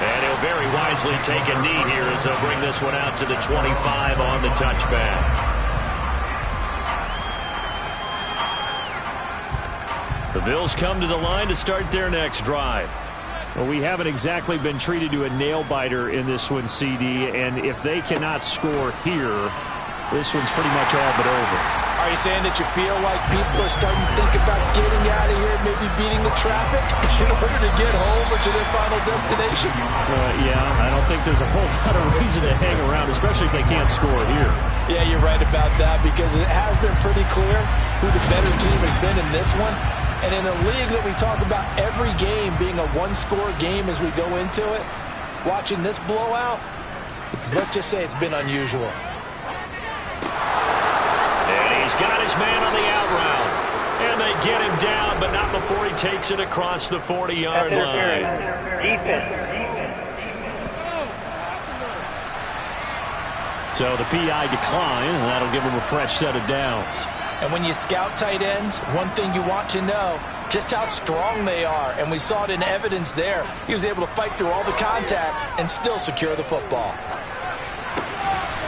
And he'll very wisely take a knee here as they'll bring this one out to the 25 on the touchback. The Bills come to the line to start their next drive. Well, we haven't exactly been treated to a nail-biter in this one, CD, and if they cannot score here, this one's pretty much all but over. Are you saying that you feel like people are starting to think about getting out of here, maybe beating the traffic in order to get home or to their final destination? Yeah, I don't think there's a whole lot of reason to hang around, especially if they can't score here. Yeah, you're right about that, because it has been pretty clear who the better team has been in this one. And in a league that we talk about every game being a one-score game as we go into it, watching this blowout, let's just say it's been unusual. And he's got his man on the out route. And they get him down, but not before he takes it across the 40-yard line. So the PI decline, and that'll give him a fresh set of downs. And when you scout tight ends, one thing you want to know just how strong they are, and we saw it in evidence there. He was able to fight through all the contact and still secure the football.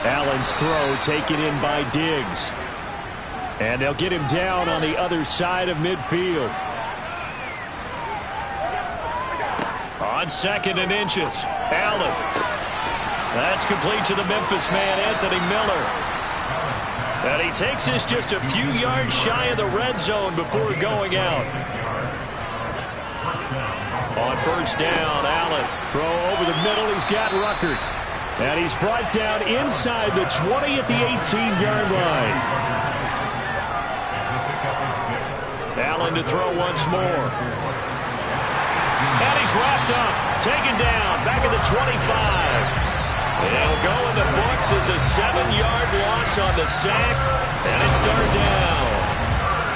Allen's throw taken in by Diggs. And they'll get him down on the other side of midfield. On 2nd and inches, Allen. That's complete to the Memphis man, Anthony Miller. And he takes this just a few yards shy of the red zone before going out. On 1st down, Allen. Throw over the middle. He's got Ruckert. And he's brought down inside the 20 at the 18-yard line. Allen to throw once more. And he's wrapped up. Taken down. Back at the 25. It'll go in the books as a 7-yard loss on the sack. And it's 3rd down.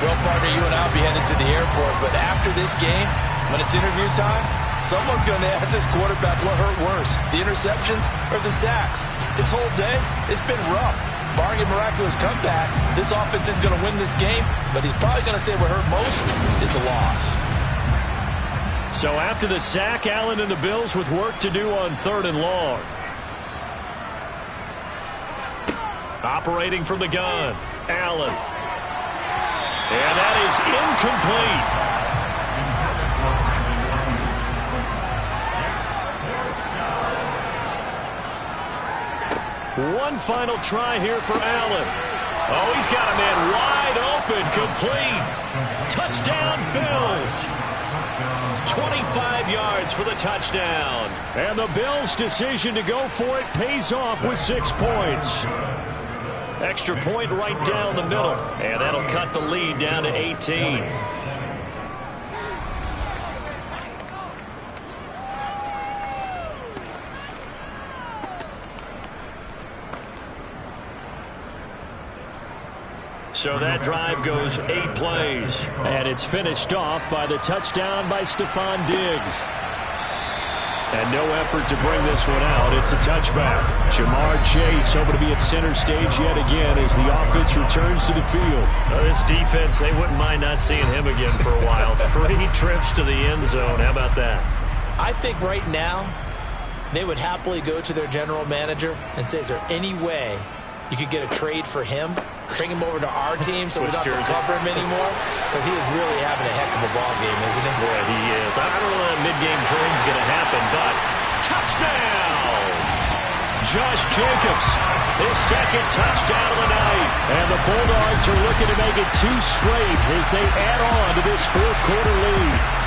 Well, partner, you and I will be headed to the airport, but after this game, when it's interview time, someone's going to ask this quarterback what hurt worse, the interceptions or the sacks. His whole day, it's been rough. Barring a miraculous comeback, this offense is going to win this game, but he's probably going to say what hurt most is the loss. So after the sack, Allen and the Bills with work to do on 3rd and long. Operating from the gun, Allen. And that is incomplete. One final try here for Allen. Oh, he's got a man wide open, complete. Touchdown, Bills. 25 yards for the touchdown. And the Bills' decision to go for it pays off with 6 points. Extra point right down the middle. And that'll cut the lead down to 18. So that drive goes 8 plays. And it's finished off by the touchdown by Stephon Diggs. And no effort to bring this one out. It's a touchback. Jamar Chase hoping to be at center stage yet again as the offense returns to the field. This defense, they wouldn't mind not seeing him again for a while. 3 trips to the end zone. How about that? I think right now they would happily go to their general manager and say, is there any way you could get a trade for him? Bring him over to our team so we don't have to cover him anymore? Because he is really having a heck of a ball game, isn't he? Boy, he is. I don't know that mid-game trade's going to happen, but touchdown! Josh Jacobs, his 2nd touchdown of the night. And the Bulldogs are looking to make it 2 straight as they add on to this 4th quarter lead.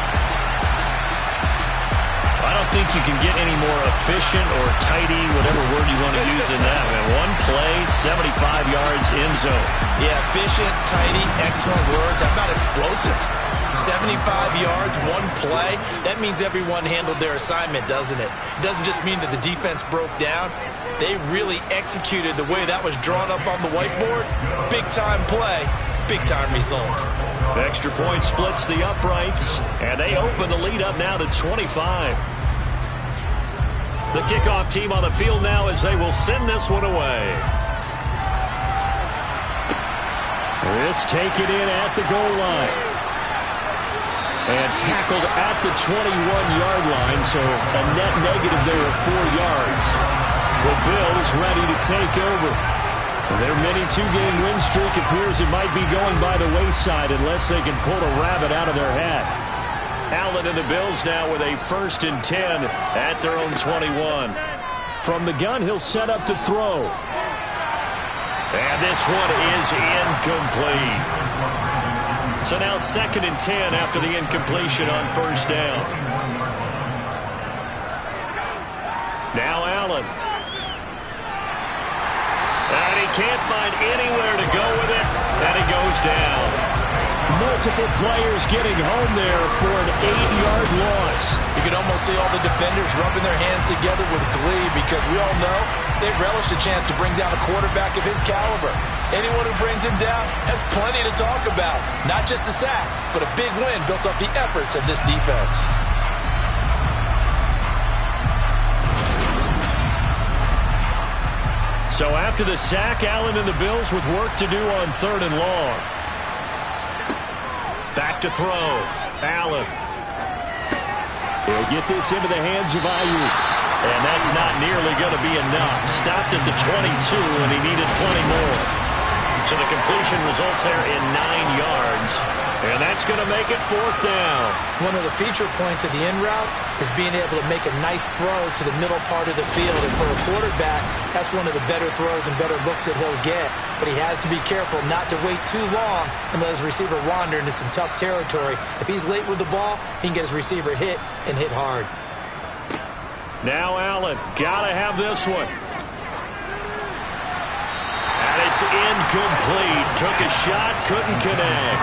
I don't think you can get any more efficient or tidy, whatever word you want to use in that. Man, 1 play, 75 yards in zone. Yeah, efficient, tidy, excellent words. How about explosive? 75 yards, 1 play. That means everyone handled their assignment, doesn't it? It doesn't just mean that the defense broke down. They really executed the way that was drawn up on the whiteboard. Big-time play, big-time result. The extra point splits the uprights, and they open the lead up now to 25. The kickoff team on the field now as they will send this one away. This taken in at the goal line. And tackled at the 21-yard line, so a net negative there of 4 yards. The Bills ready to take over. Their mini 2-game win streak appears it might be going by the wayside unless they can pull a rabbit out of their hat. Allen and the Bills now with a 1st and 10 at their own 21. From the gun, he'll set up to throw. And this one is incomplete. So now 2nd and 10 after the incompletion on 1st down. Now Allen. And he can't find anywhere to go with it, and he goes down. Multiple players getting home there for an 8-yard loss. You can almost see all the defenders rubbing their hands together with glee because we all know they relish the chance to bring down a quarterback of his caliber. Anyone who brings him down has plenty to talk about. Not just a sack, but a big win built off the efforts of this defense. So after the sack, Allen and the Bills with work to do on 3rd and long. Back to throw. Allen. He'll get this into the hands of Ayuk. And that's not nearly going to be enough. Stopped at the 22, and he needed plenty more. So the completion results there in 9 yards. And that's going to make it 4th down. One of the feature points of the in route is being able to make a nice throw to the middle part of the field. And for a quarterback, that's one of the better throws and better looks that he'll get. But he has to be careful not to wait too long and let his receiver wander into some tough territory. If he's late with the ball, he can get his receiver hit and hit hard. Now Allen, got to have this one. And it's incomplete. Took a shot, couldn't connect.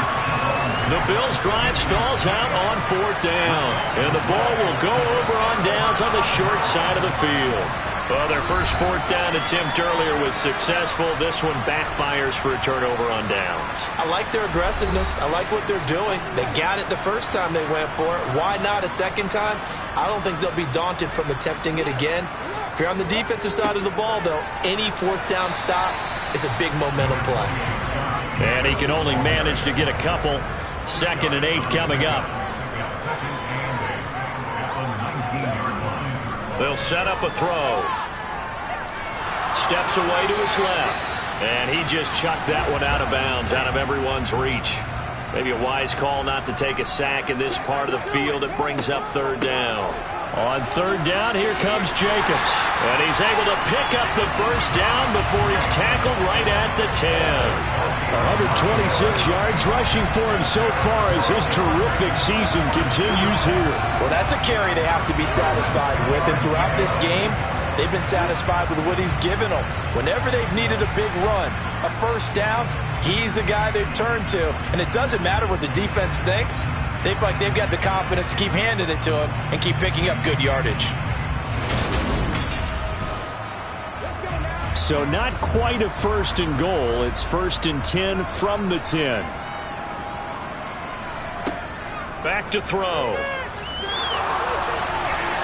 The Bills' drive stalls out on 4th down. And the ball will go over on downs on the short side of the field. Well, their first 4th down attempt earlier was successful. This one backfires for a turnover on downs. I like their aggressiveness. I like what they're doing. They got it the first time they went for it. Why not a second time? I don't think they'll be daunted from attempting it again. If you're on the defensive side of the ball, though, any 4th down stop is a big momentum play. And he can only manage to get a couple. 2nd and 8 coming up. They'll set up a throw. Steps away to his left. And he just chucked that one out of bounds, out of everyone's reach. Maybe a wise call not to take a sack in this part of the field. It brings up 3rd down. On 3rd down, here comes Jacobs. And he's able to pick up the first down before he's tackled right at the 10. 126 yards rushing for him so far as his terrific season continues here. Well, that's a carry they have to be satisfied with. And throughout this game, they've been satisfied with what he's given them. Whenever they've needed a big run, a first down, he's the guy they've turned to. And it doesn't matter what the defense thinks. They feel like they've got the confidence to keep handing it to him and keep picking up good yardage. So not quite a 1st and goal. It's 1st and 10 from the 10. Back to throw.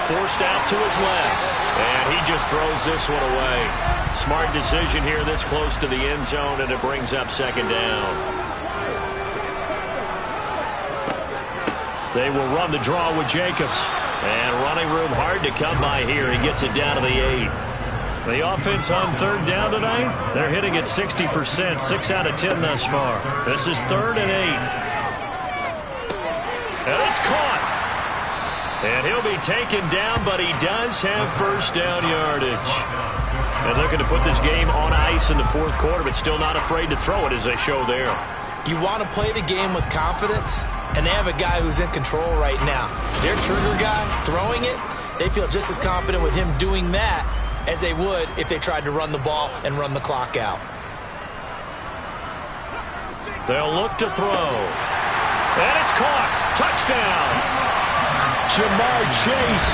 Forced out to his left. And he just throws this one away. Smart decision here this close to the end zone, and it brings up 2nd down. They will run the draw with Jacobs. And running room hard to come by here. He gets it down to the 8. The offense on 3rd down tonight, they're hitting at 60%, 6 out of 10 thus far. This is 3rd and 8. And it's caught. And he'll be taken down, but he does have first down yardage. And looking to put this game on ice in the 4th quarter, but still not afraid to throw it as they show there. You want to play the game with confidence, and they have a guy who's in control right now. Their trigger guy throwing it, they feel just as confident with him doing that as they would if they tried to run the ball and run the clock out. They'll look to throw. And it's caught. Touchdown. Jamar Chase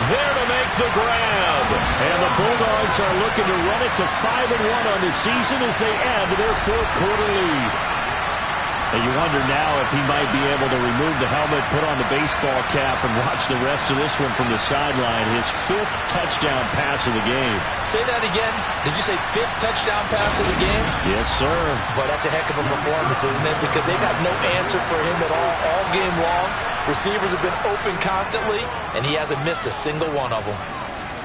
there to make the grab. And the Bulldogs are looking to run it to 5-1 on the season as they add to their 4th quarter lead. And you wonder now if he might be able to remove the helmet, put on the baseball cap, and watch the rest of this one from the sideline. His 5th touchdown pass of the game. Say that again. Did you say 5th touchdown pass of the game? Yes, sir. But that's a heck of a performance, isn't it? Because they've had no answer for him at all game long. Receivers have been open constantly, and he hasn't missed a single one of them.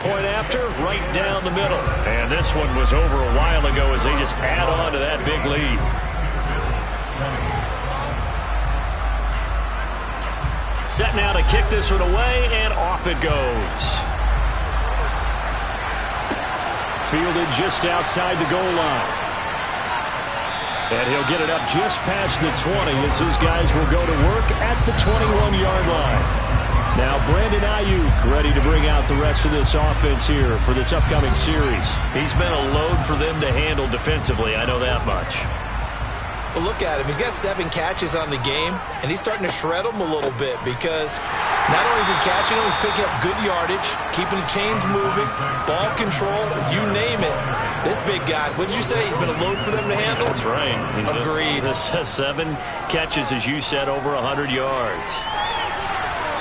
Point after, right down the middle. And this one was over a while ago as they just add on to that big lead. Set now to kick this one away, and off it goes. Fielded just outside the goal line. And he'll get it up just past the 20 as his guys will go to work at the 21-yard line. Now Brandon Ayuk ready to bring out the rest of this offense here for this upcoming series. He's been a load for them to handle defensively, I know that much. But look at him. He's got 7 catches on the game, and he's starting to shred them a little bit because not only is he catching them, he's picking up good yardage, keeping the chains moving, ball control, you name it. This big guy, what did you say? He's been a load for them to handle? That's right. Agreed. 7 catches, as you said, over 100 yards.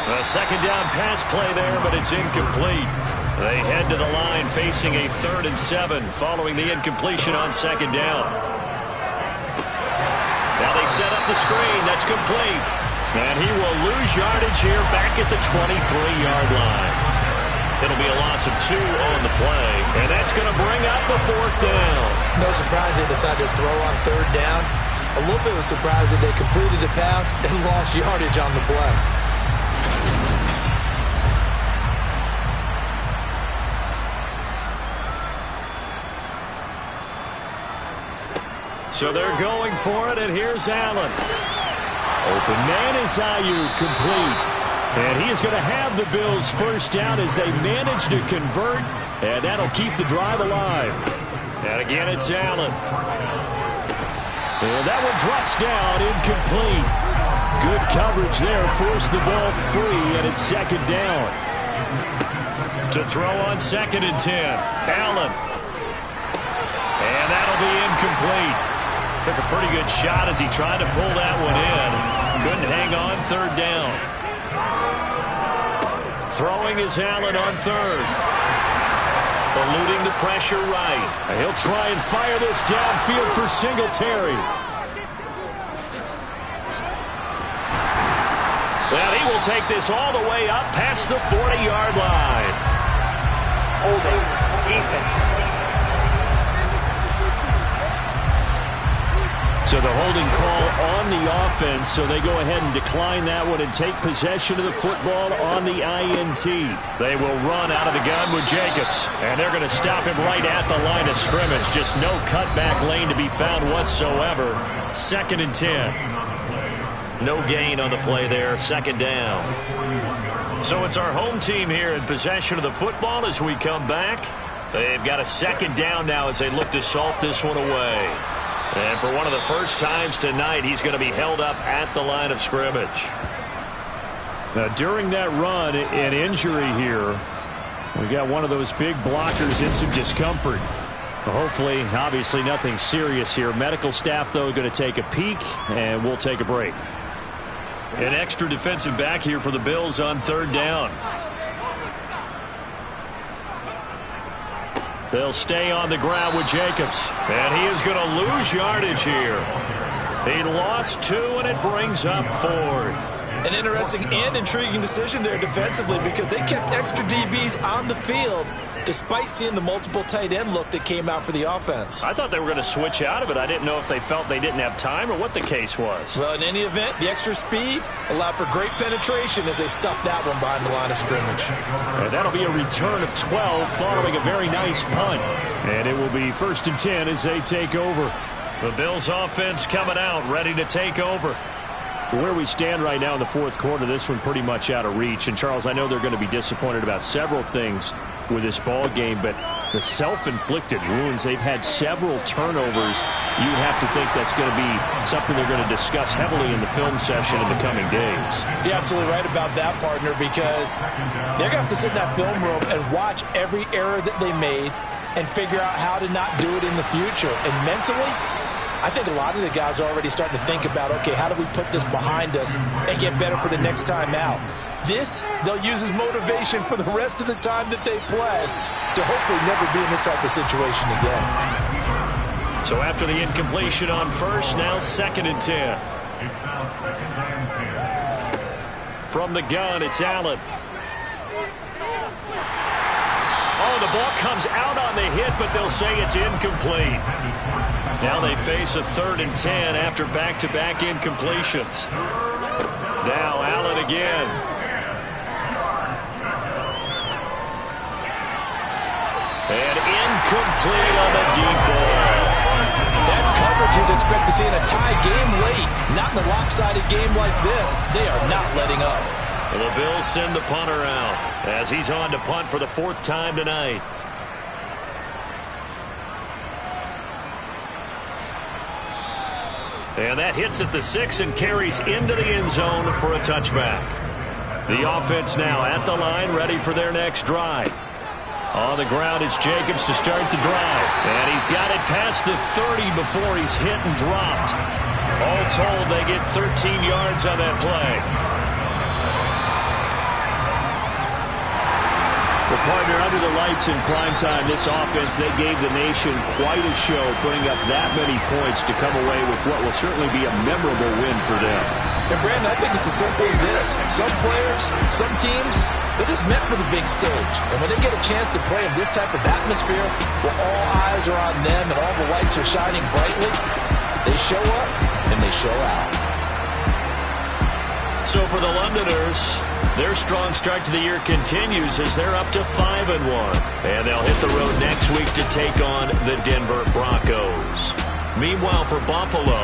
A 2nd down pass play there, but it's incomplete. They head to the line facing a 3rd and 7 following the incompletion on 2nd down. Now they set up the screen. That's complete. And he will lose yardage here back at the 23-yard line. It'll be a loss of 2 on the play, and that's going to bring up a 4th down. No surprise they decided to throw on 3rd down. A little bit of a surprise that they completed the pass and lost yardage on the play. So they're going for it, and here's Allen. Open man is Ayuk, complete. And he is going to have the Bills' first down as they manage to convert, and that'll keep the drive alive. And again, it's Allen. And that one drops down, incomplete. Good coverage there, forced the ball free, and it's 2nd down. To throw on 2nd and 10, Allen. And that'll be incomplete. Took a pretty good shot as he tried to pull that one in. Couldn't hang on 3rd down. Throwing is Allen on 3rd. Eluding the pressure right. And he'll try and fire this downfield for Singletary. Well, he will take this all the way up past the 40-yard line. Holding. Defense. So the holding call on the offense, so they go ahead and decline that one and take possession of the football on the INT. They will run out of the gun with Jacobs, and they're going to stop him right at the line of scrimmage. Just no cutback lane to be found whatsoever. 2nd and 10. No gain on the play there, 2nd down. So it's our home team here in possession of the football as we come back. They've got a 2nd down now as they look to salt this one away. And for one of the first times tonight, he's going to be held up at the line of scrimmage. Now, during that run, an injury here. We got one of those big blockers in some discomfort. Hopefully, obviously, nothing serious here. Medical staff, though, going to take a peek, and we'll take a break. An extra defensive back here for the Bills on 3rd down. They'll stay on the ground with Jacobs. And he is going to lose yardage here. He lost 2, and it brings up 4th. An interesting and intriguing decision there defensively because they kept extra DBs on the field despite seeing the multiple tight end look that came out for the offense. I thought they were going to switch out of it. I didn't know if they felt they didn't have time or what the case was. Well, in any event, the extra speed allowed for great penetration as they stuffed that one behind the line of scrimmage. And that'll be a return of 12 following a very nice punt. And it will be 1st and 10 as they take over. The Bills offense coming out, ready to take over. Where we stand right now in the 4th quarter, this one pretty much out of reach. And, Charles, I know they're going to be disappointed about several things with this ball game, but the self-inflicted wounds, they've had several turnovers. You would have to think that's going to be something they're going to discuss heavily in the film session in the coming days. You're absolutely right about that, partner, because they're going to have to sit in that film room and watch every error that they made and figure out how to not do it in the future. And mentally, I think a lot of the guys are already starting to think about, okay, how do we put this behind us and get better for the next time out? This, they'll use as motivation for the rest of the time that they play to hopefully never be in this type of situation again. So after the incompletion on 1st, now 2nd and 10. From the gun, it's Allen. Oh, the ball comes out on the hit, but they'll say it's incomplete. Now they face a 3rd and 10 after back-to-back incompletions. Now Allen again. And incomplete on the deep ball. That's coverage you'd expect to see in a tie game late. Not in a lopsided game like this. They are not letting up. And the Bills send the punter out as he's on to punt for the 4th time tonight. And that hits at the 6 and carries into the end zone for a touchback. The offense now at the line, ready for their next drive. On the ground, it's Jacobs to start the drive. And he's got it past the 30 before he's hit and dropped. All told, they get 13 yards on that play. Well, partner, under the lights in prime time, this offense, they gave the nation quite a show, putting up that many points to come away with what will certainly be a memorable win for them. And, Brandon, I think it's as simple as this. Some players, some teams, they're just meant for the big stage. And when they get a chance to play in this type of atmosphere where all eyes are on them and all the lights are shining brightly, they show up and they show out. So for the Londoners, their strong start to the year continues as they're up to 5-1. And they'll hit the road next week to take on the Denver Broncos. Meanwhile, for Buffalo,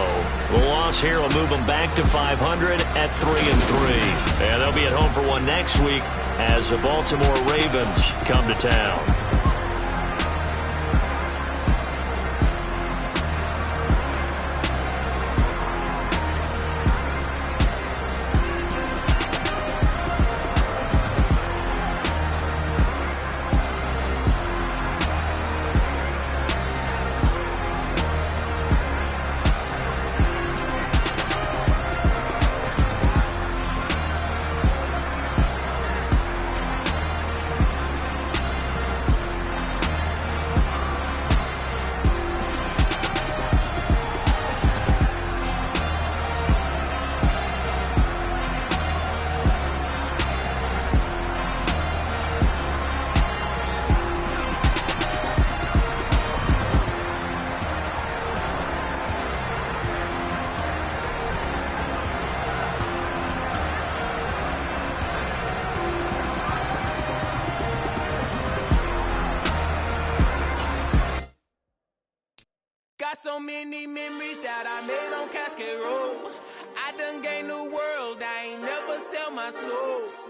the loss here will move them back to 500 at 3-3. And they'll be at home for one next week as the Baltimore Ravens come to town. Got so many memories that I made on Cascade Road. I done gained the world, I ain't never sell my soul.